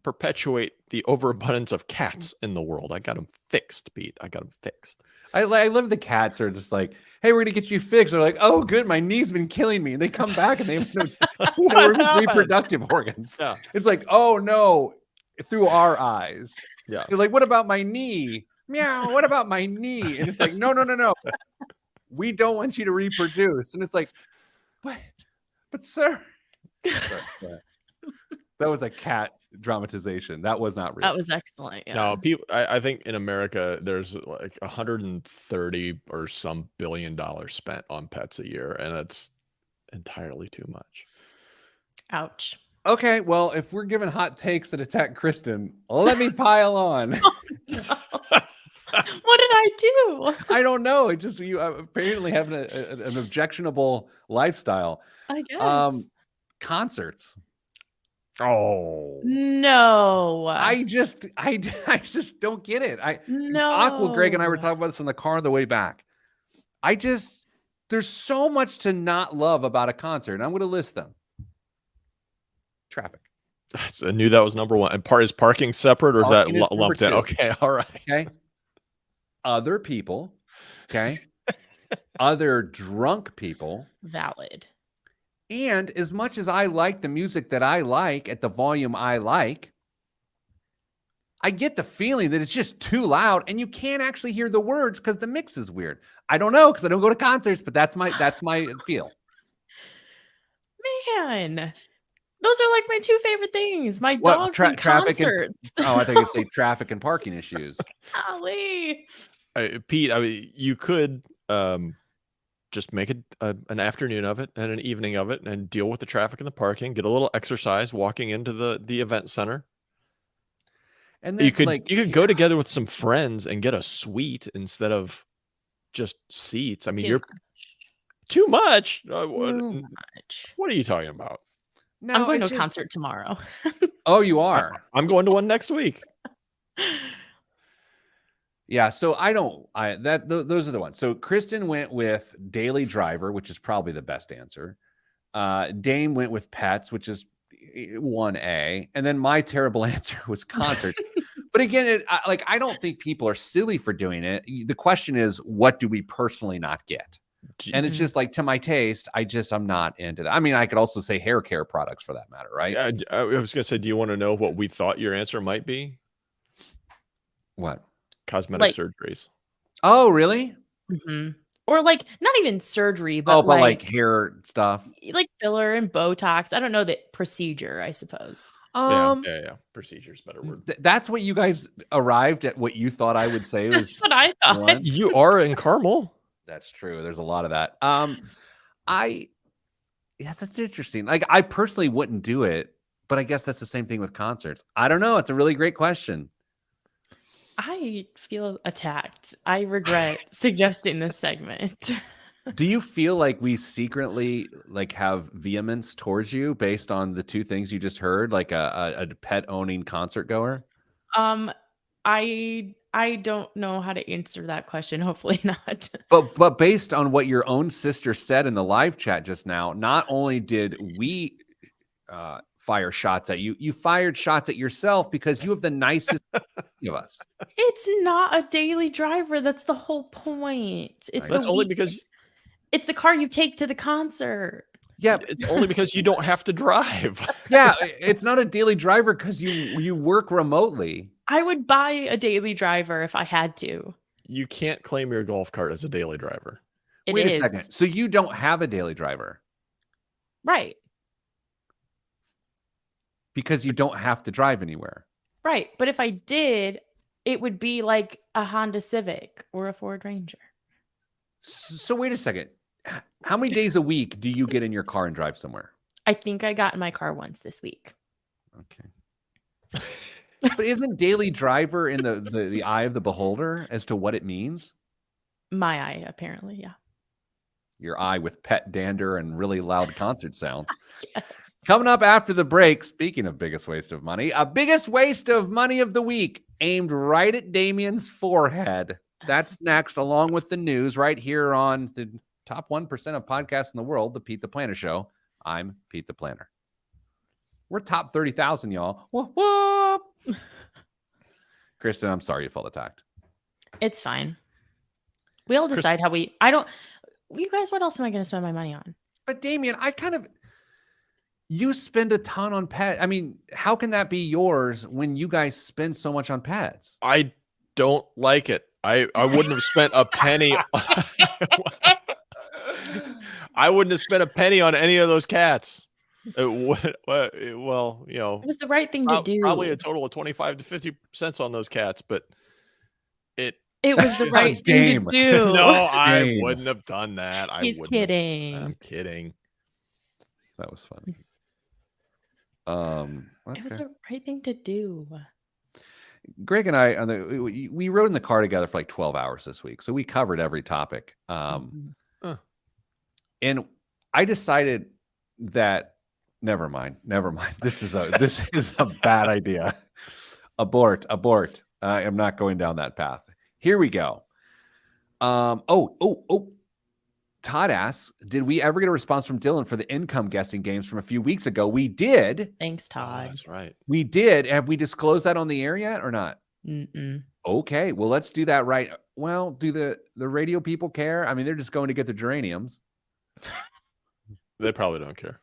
perpetuate the overabundance of cats in the world. I got them fixed, Pete. I got them fixed. I love the cats are just like, hey, we're gonna get you fixed. They're like, oh, good, my knee's been killing me. And they come back and they have no reproductive organs. Yeah. It's like, oh no, through our eyes. Yeah. They're like, what about my knee? Meow, what about my knee? And it's like, no. We don't want you to reproduce. And it's like, but sir. That was a cat dramatization. That was not real. That was excellent. Yeah. No, people. I think in America there's like 130 or some $billion spent on pets a year, and that's entirely too much. Ouch. Okay, well, if we're giving hot takes that attack Kristen, let me pile on. No. What did I do? I don't know. It just you apparently have an objectionable lifestyle. I guess. Concerts. Oh No. I just don't get it. No. Aqua, Greg, and I were talking about this in the car on the way back. There's so much to not love about a concert, and I'm going to list them. Traffic. I knew that was number one. And is parking separate, or Parking is is that number lumped in? 2. Okay, all right. Okay. Other people. Okay. Other drunk people. Valid. And as much as I like the music that I like at the volume I like, I get the feeling that it's just too loud and you can't actually hear the words because the mix is weird. I don't know because I don't go to concerts, but that's my feel. Man, those are like my 2 favorite things. My dogs and concerts. I think you say traffic and parking issues. Golly. Pete, I mean, you could just make it an afternoon of it and an evening of it and deal with the traffic and the parking, get a little exercise walking into the event center. And then you could go together with some friends and get a suite instead of just seats. I mean, you're too much. Too much. What are you talking about? No, I'm going to a concert tomorrow. Oh, you are? I'm going to one next week. Yeah, so those are the ones. So Kristen went with Daily Driver, which is probably the best answer. Dame went with pets, which is 1A, and then my terrible answer was concerts. But again, I don't think people are silly for doing it. The question is, what do we personally not get? And it's just like, to my taste, I'm not into that. I mean, I could also say hair care products for that matter, right? I was gonna say, do you want to know what we thought your answer might be? What? Cosmetic surgeries. Oh, really? Mm-hmm. Or like not even surgery, but like hair stuff, like filler and Botox. I don't know the procedure, I suppose. Yeah. Procedure is a better word. That's what you guys arrived at. What you thought I would say was That's what I thought. one. You are in Carmel. That's true. There's a lot of that. That's interesting. Like, I personally wouldn't do it, but I guess that's the same thing with concerts. I don't know. It's a really great question. I feel attacked. I regret suggesting this segment. Do you feel like we secretly have vehemence towards you based on the 2 things you just heard, like a pet owning concert goer? I don't know how to answer that question. Hopefully not. But based on what your own sister said in the live chat just now, not only did we fire shots at you, you fired shots at yourself because you have the nicest of us. It's not a daily driver. That's the whole point. That's only because It's the car you take to the concert. Yeah, It's only because you don't have to drive. yeah. It's not a daily driver because you work remotely. I would buy a daily driver if I had to. You can't claim your golf cart as a daily driver. Wait a second. So you don't have a daily driver Right. because you don't have to drive anywhere. Right. But if I did, it would be like a Honda Civic or a Ford Ranger. So wait a second. How many days a week do you get in your car and drive somewhere? I think I got in my car once this week. Okay. But isn't daily driver in the eye of the beholder as to what it means? My eye, apparently. Yeah. Your eye with pet dander and really loud concert sounds. Yes. Coming up after the break, speaking of biggest waste of money, a biggest waste of money of the week aimed right at Damien's forehead. That's next, along with the news right here on the top 1% of podcasts in the world, the Pete the Planner Show. I'm Pete the Planner. We're top 30,000, y'all. Whoop, whoop. Kristen, I'm sorry you felt attacked. It's fine. We'll decide how you guys, what else am I going to spend my money on? But Damien, you spend a ton on pet. I mean, how can that be yours when you guys spend so much on pets? I don't like it. I wouldn't have spent a penny. I wouldn't have spent a penny on any of those cats. Well, you know, It was the right thing to do. Probably a total of 25 to 50 cents on those cats, but It was the right thing to Game. do. no, I Game. wouldn't have done that. He's kidding. I'm kidding. That was funny. It was Okay. the right thing to do. Greg and I we rode in the car together for like 12 hours this week, so we covered every topic. Mhm. And I decided that never mind. This is a bad idea. Abort. I am not going down that path. Here we go. Todd asks, did we ever get a response from Dylan for the income guessing games from a few weeks ago? We did. Thanks, Oh, Todd. that's right. We did. Have we disclosed that on the air yet or not? Mm-mm. Okay, well, let's do that right. Well, do the radio people care? I mean, they're just going to get the geraniums. They probably don't care.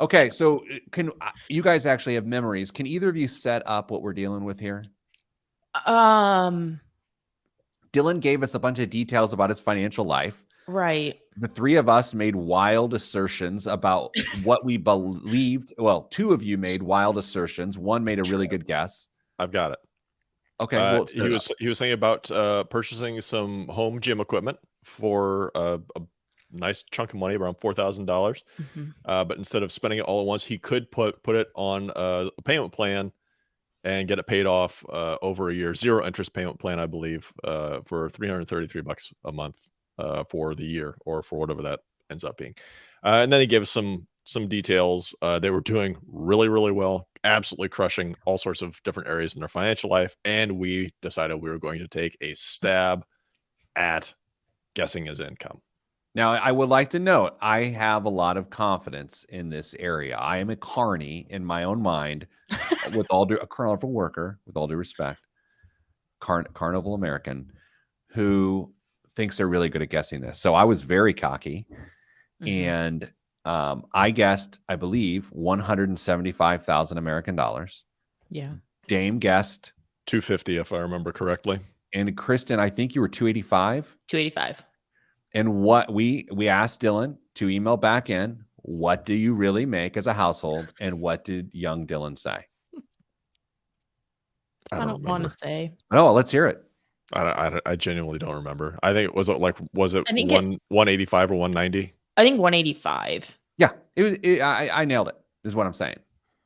Okay, so can you guys actually have memories? Can either of you set up what we're dealing with here? Dylan gave us a bunch of details about his financial life. Right. The three of us made wild assertions about what we believed. Well, two of you made wild assertions. One made a really good guess. I've got it. Okay, well, he was thinking about purchasing some home gym equipment for a nice chunk of money, around $4,000. Mhm. But instead of spending it all at once, he could put it on a payment plan and get it paid off over a year, 0 interest payment plan, I believe, for $333 a month for the year, or for whatever that ends up being. And then he gave us some details. They were doing really, really well, absolutely crushing all sorts of different areas in their financial life. And we decided we were going to take a stab at guessing his income. Now, I would like to note, I have a lot of confidence in this area. I am a carny in my own mind, with a carnival worker, with all due respect, carnival American, who thinks they're really good at guessing this. So I was very cocky, Mhm. and I guessed, I believe, 175,000 American dollars. Yeah. Dame guessed, 250, if I remember correctly. and Kristen, I think you were 285. 285. And what we asked Dylan to email back in, what do you really make as a household? And what did young Dylan say? I don't want to say. No, let's hear it. I genuinely don't remember. I think was it I think 185 or 190? I think 185. Yeah, I nailed it, is what I'm saying.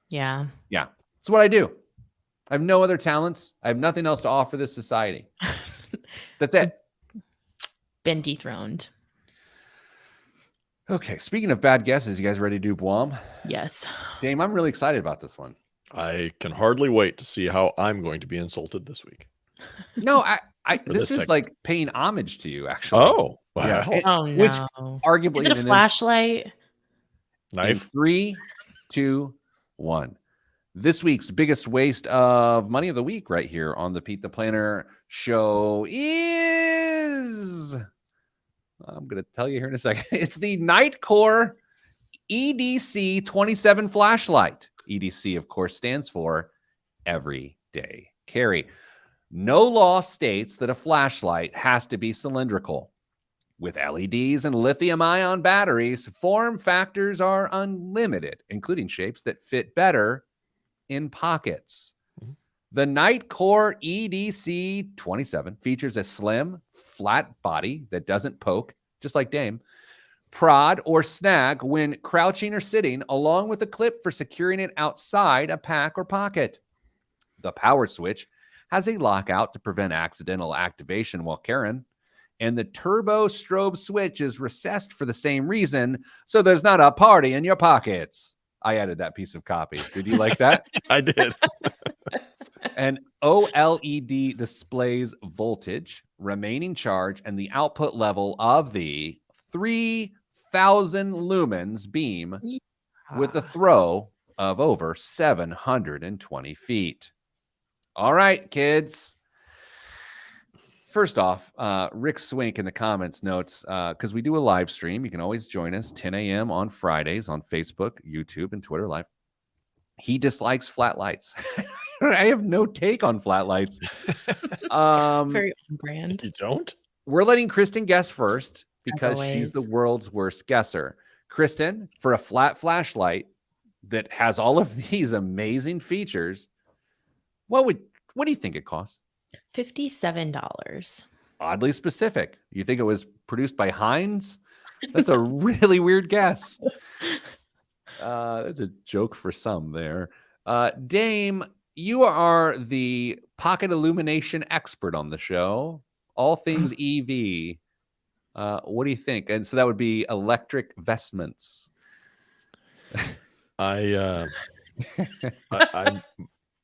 Yeah. Yeah, it's what I do. I have no other talents. I have nothing else to offer this society. That's it. Been dethroned. Okay, speaking of bad guesses, you guys ready to do Blom? Yes. Dame, I'm really excited about this one. I can hardly wait to see how I'm going to be insulted this week. No, this this is segment. like paying homage to you, actually. Oh, Yeah. wow. Oh no. Which arguably Is it a flashlight? Knife. 3, 2, 1. This week's biggest waste of money of the week right here on the Pete the Planner Show is I'm going to tell you here in a second. It's the Nightcore EDC 27 flashlight. EDC, of course, stands for Everyday Carry. No law states that a flashlight has to be cylindrical. With LEDs and lithium-ion batteries, form factors are unlimited, including shapes that fit better in pockets. The Nightcore EDC 27 features a slim, flat body that doesn't poke, just like Dame, prod, or snag when crouching or sitting, along with a clip for securing it outside a pack or pocket. The power switch has a lockout to prevent accidental activation while carrying, and the turbo strobe switch is recessed for the same reason, so there's not a party in your pockets. I added that piece of copy. Did you like that? I did. And OLED displays voltage, remaining charge, and the output level of the 3,000 lumens beam with a throw of over 720 feet. All right, kids. First off, Rick Swink in the comments notes, because we do a live stream. You can always join us 10 a.m. on Fridays on Facebook, YouTube, and Twitter Live. He dislikes flat lights. I have no take on flat lights. Very on brand. You don't? We're letting Kristen guess first because she's always. the world's worst guesser. Kristen, for a flat flashlight that has all of these amazing features, what do you think it costs? $57. Oddly specific. You think it was produced by Heinz? That's a really weird guess. That's a joke for some there. Dame, you are the pocket illumination expert on the show. All things EV. What do you think? And so that would be electric vestments. I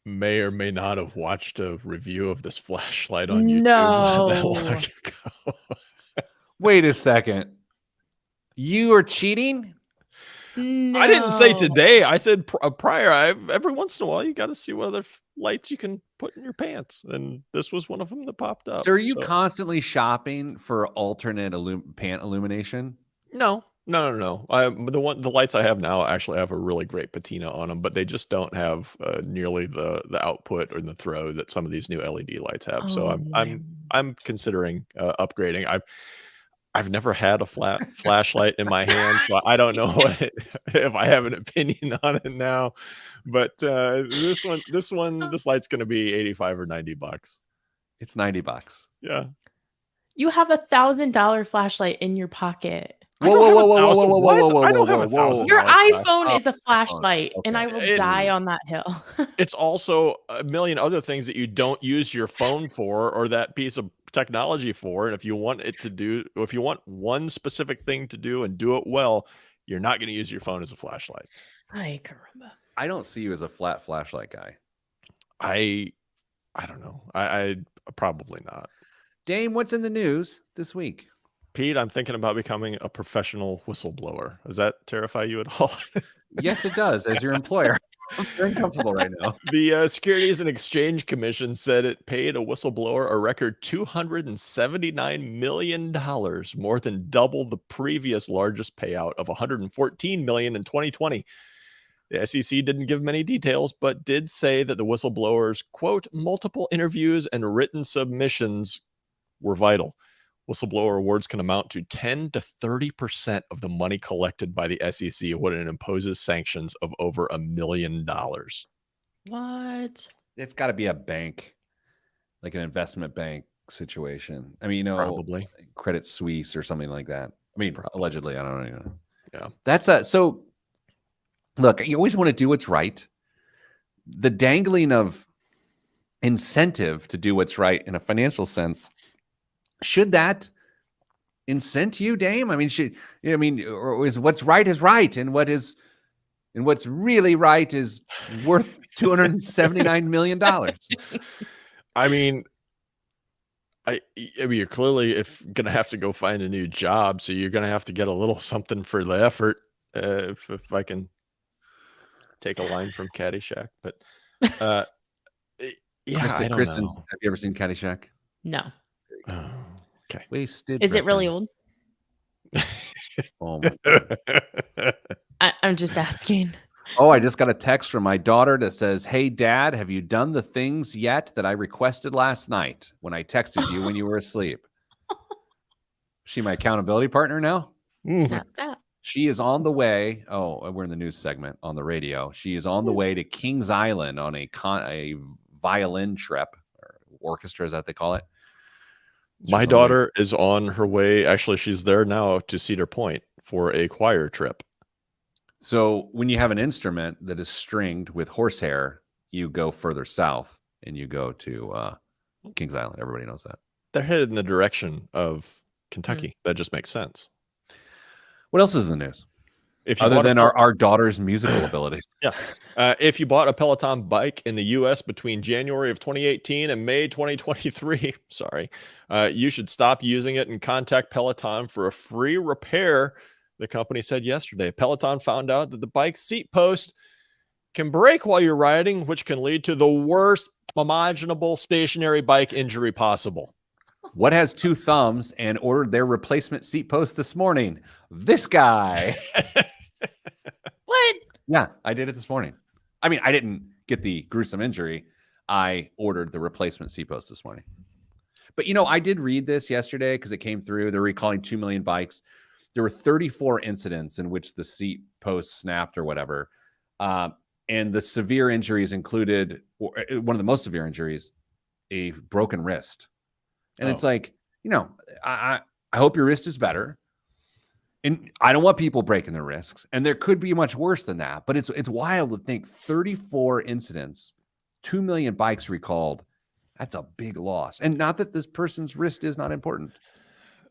may or may not have watched a review of this flashlight on YouTube not that long No. ago. Wait a second. You are cheating? No. I didn't say today. I said prior. Every once in a while, you got to see what other lights you can put in your pants, and this was one of them that popped up. So are you constantly shopping for alternate pant illumination? No. The lights I have now actually have a really great patina on them, but they just don't have nearly the output or the throw that some of these new LED lights have. So I'm considering upgrading. I've never had a flat flashlight in my hand, so I don't know if I have an opinion on it now. But this light's going to be $85 or $90. It's $90. Yeah. You have $1,000 flashlight in your pocket. Whoa. I don't have $1,000. Your flashlight. iPhone is a flashlight, and okay. I will die on that hill. It's also a million other things that you don't use your phone for or that piece of technology for. And if you want one specific thing to do and do it well, you're not going to use your phone as a flashlight. Ay, caramba. I don't see you as a flat flashlight guy. I don't know. I probably not. Dame, what's in the news this week? Pete, I'm thinking about becoming a professional whistleblower. Does that terrify you at all? Yes, it does. As your employer, I'm very uncomfortable right now. The Securities and Exchange Commission said it paid a whistleblower a record $279 million, more than double the previous largest payout of $114 million in 2020. The SEC didn't give many details, but did say that the whistleblower's, quote, multiple interviews and written submissions were vital. Whistleblower awards can amount to 10 to 30% of the money collected by the SEC when it imposes sanctions of over $1 million. What? It's got to be a bank, like an investment bank situation. I mean, Probably Credit Suisse or something like that. I mean, allegedly, I don't know. Yeah. That's so. Look, you always want to do what's right. The dangling of incentive to do what's right in a financial sense, should that incent you, Dame? I mean, or is what's right is right, and what's really right is worth $279 million. I mean, you're clearly going to have to go find a new job, so you're going to have to get a little something for the effort. If I can take a line from Caddyshack, but yeah, I don't know. Have you ever seen Caddyshack? No. Oh, okay. Wasted. Is it really reference. old? Oh my God. I'm just asking. Oh, I just got a text from my daughter that says, "Hey, Dad, have you done the things yet that I requested last night when I texted you when you were asleep?" She my accountability partner now? Snap, snap. She is on the way. Oh, we're in the news segment on the radio. She is on the way to Kings Island on a violin trip or orchestra, is that they call it? She's My on the way- daughter is on her way. Actually, she's there now to Cedar Point for a choir trip. So when you have an instrument that is stringed with horsehair, you go further south and you go to Kings Island. Everybody knows that. They're headed in the direction of Kentucky. That just makes sense. What else is in the news? If you Other bought a than Pel- our daughter's musical abilities. if you bought a Peloton bike in the U.S. between January of 2018 and May 2023, you should stop using it and contact Peloton for a free repair. The company said yesterday, Peloton found out that the bike's seat post can break while you're riding, which can lead to the worst imaginable stationary bike injury possible. What has two thumbs and ordered their replacement seat post this morning? This guy. What? Yeah, I did it this morning. I mean, I didn't get the gruesome injury. I ordered the replacement seat post this morning. But, I did read this yesterday because it came through. They're recalling 2 million bikes. There were 34 incidents in which the seat post snapped or whatever. And the severe injuries included, one of the most severe injuries, a broken wrist. And it's like, I hope your wrist is better. And I don't want people breaking their wrists. And there could be much worse than that. But it's wild to think 34 incidents, 2 million bikes recalled. That's a big loss. And not that this person's wrist is not important.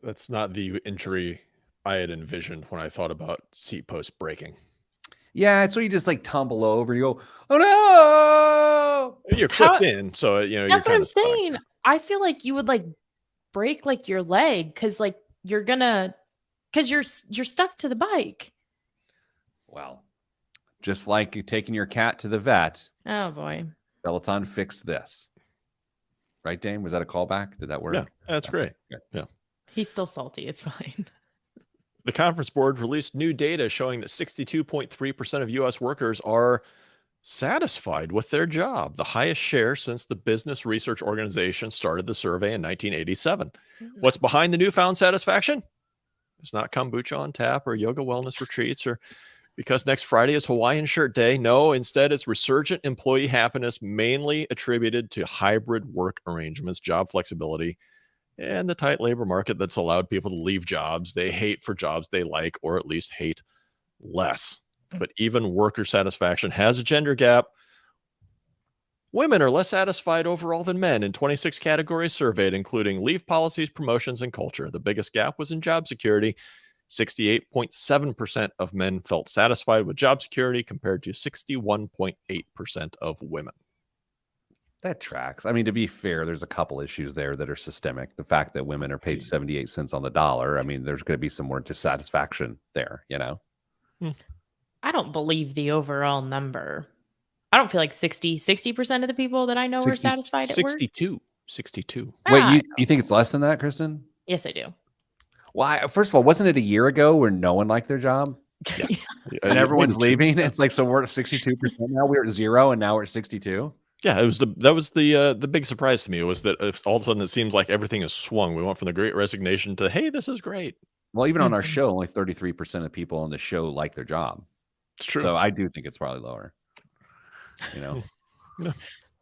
That's not the injury I had envisioned when I thought about seat post breaking. Yeah, so you just like tumble over and you go, oh no! You're clipped in, so That's what I'm saying. I feel like you would like break like your leg because like you're stuck to the bike. Well, just like you taking your cat to the vet, Oh boy. Peloton fixed this. Right, Dane? Was that a callback? Did that work? Yeah, that's great. Yeah. He's still salty. It's fine. The conference board released new data showing that 62.3% of U.S. workers are satisfied with their job, the highest share since the Business Research Organization started the survey in 1987. What's behind the newfound satisfaction? It's not kombucha on tap or yoga wellness retreats or because next Friday is Hawaiian Shirt Day. No, instead it's resurgent employee happiness, mainly attributed to hybrid work arrangements, job flexibility, and the tight labor market that's allowed people to leave jobs they hate for jobs they like or at least hate less. But even worker satisfaction has a gender gap. Women are less satisfied overall than men in 26 categories surveyed, including leave policies, promotions, and culture. The biggest gap was in job security. 68.7% of men felt satisfied with job security compared to 61.8% of women. That tracks. I mean, to be fair, there's a couple issues there that are systemic. The fact that women are paid 78 cents on the dollar. I mean, there's going to be some more dissatisfaction there, I don't believe the overall number. I don't feel like 60% of the people that I know are satisfied at work. 62. Wait, you think it's less than that, Kristen? Yes, I do. Why? First of all, wasn't it a year ago where no one liked their job? Yeah. And everyone's leaving? It's like, so we're at 62% now. We're at 0 and now we're at 62. Yeah, that was the big surprise to me was that if all of a sudden it seems like everything is swung. We went from the Great Resignation to, hey, this is great. Well, even on our show, only 33% of people on the show like their job. It's true. So I do think it's probably lower.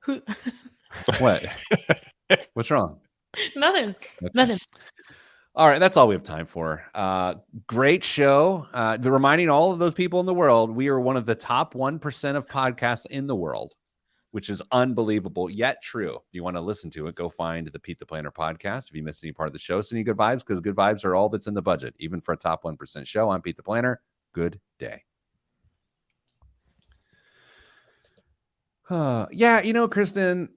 Who? What? What's wrong? Nothing. All right, that's all we have time for. Great show. Reminding all of those people in the world, we are one of the top 1% of podcasts in the world, which is unbelievable, yet true. If you want to listen to it, go find the Pete the Planner podcast. If you missed any part of the show, send you good vibes because good vibes are all that's in the budget, even for a top 1% show. I'm Pete the Planner. Good day. Kristen,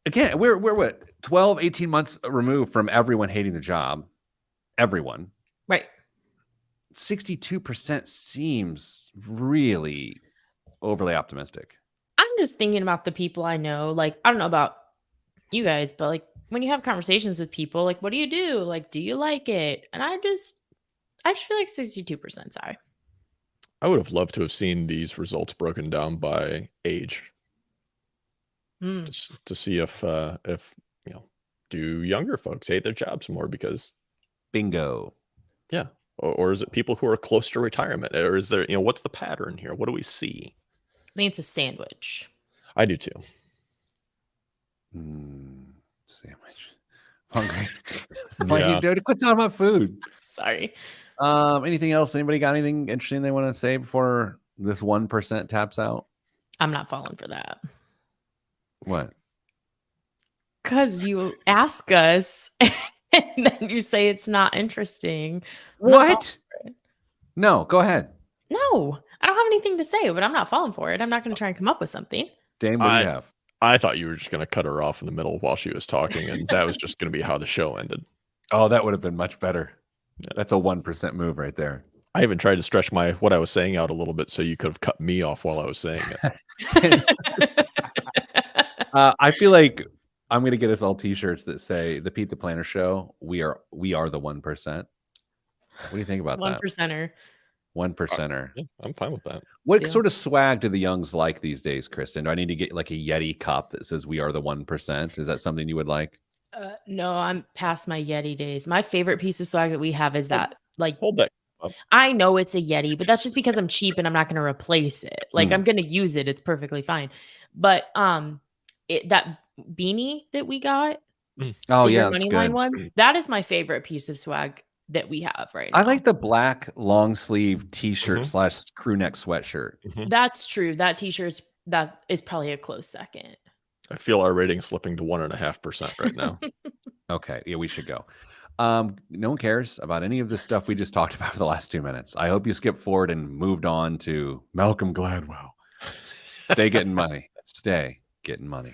again, we're what, 12, 18 months removed from everyone hating the job. Everyone. Right. 62% seems really overly optimistic. I'm just thinking about the people I know. Like, I don't know about you guys, but like when you have conversations with people, like, what do you do? Like, do you like it? And I just I just feel like 62% high. I would have loved to have seen these results broken down by age, Mm. just to see if do younger folks hate their jobs more because Bingo. yeah, or is it people who are close to retirement, or is there what's the pattern here? What do we see? I think it's a sandwich. I do too. Sandwich. Hungry. Why Yeah. you doing? Quit talking about food. Sorry. Anything else? Anybody got anything interesting they want to say before this 1% taps out? I'm not falling for that. What? Because you ask us and then you say it's not interesting. I'm not falling What? for it. No, go ahead. No, I don't have anything to say, but I'm not falling for it. I'm not going to try and come up with something. Dame, what do you have? I thought you were just going to cut her off in the middle while she was talking, and that was just going to be how the show ended. Oh, that would have been much better. That's a 1% move right there. I even tried to stretch what I was saying out a little bit so you could have cut me off while I was saying it. I feel like I'm going to get us all T-shirts that say "The Pete the Planner Show." We are the 1%. What do you think about One that? percenter. 1%er. Yeah, I'm fine with that. What Yeah. sort of swag do the youngs like these days, Kristen? Do I need to get like a Yeti cup that says "We are the 1%"? Is that something you would like? No, I'm past my Yeti days. My favorite piece of swag that we have is that, like, Hold that. I know it's a Yeti, but that's just because I'm cheap and I'm not going to replace it. Like, I'm going to use it. It's perfectly fine. But that beanie that we got, Oh the yeah, Your that's Money Line good. one, that is my favorite piece of swag that we have right now. I like the black long sleeve T-shirt Mhm. / crew neck sweatshirt. That's true. That t-shirt's that is probably a close second. I feel our rating slipping to 1.5% right now. Okay, yeah, we should go. No one cares about any of this stuff we just talked about for the last 2 minutes. I hope you skipped forward and moved on to Malcolm Gladwell. Stay getting money. Stay getting money.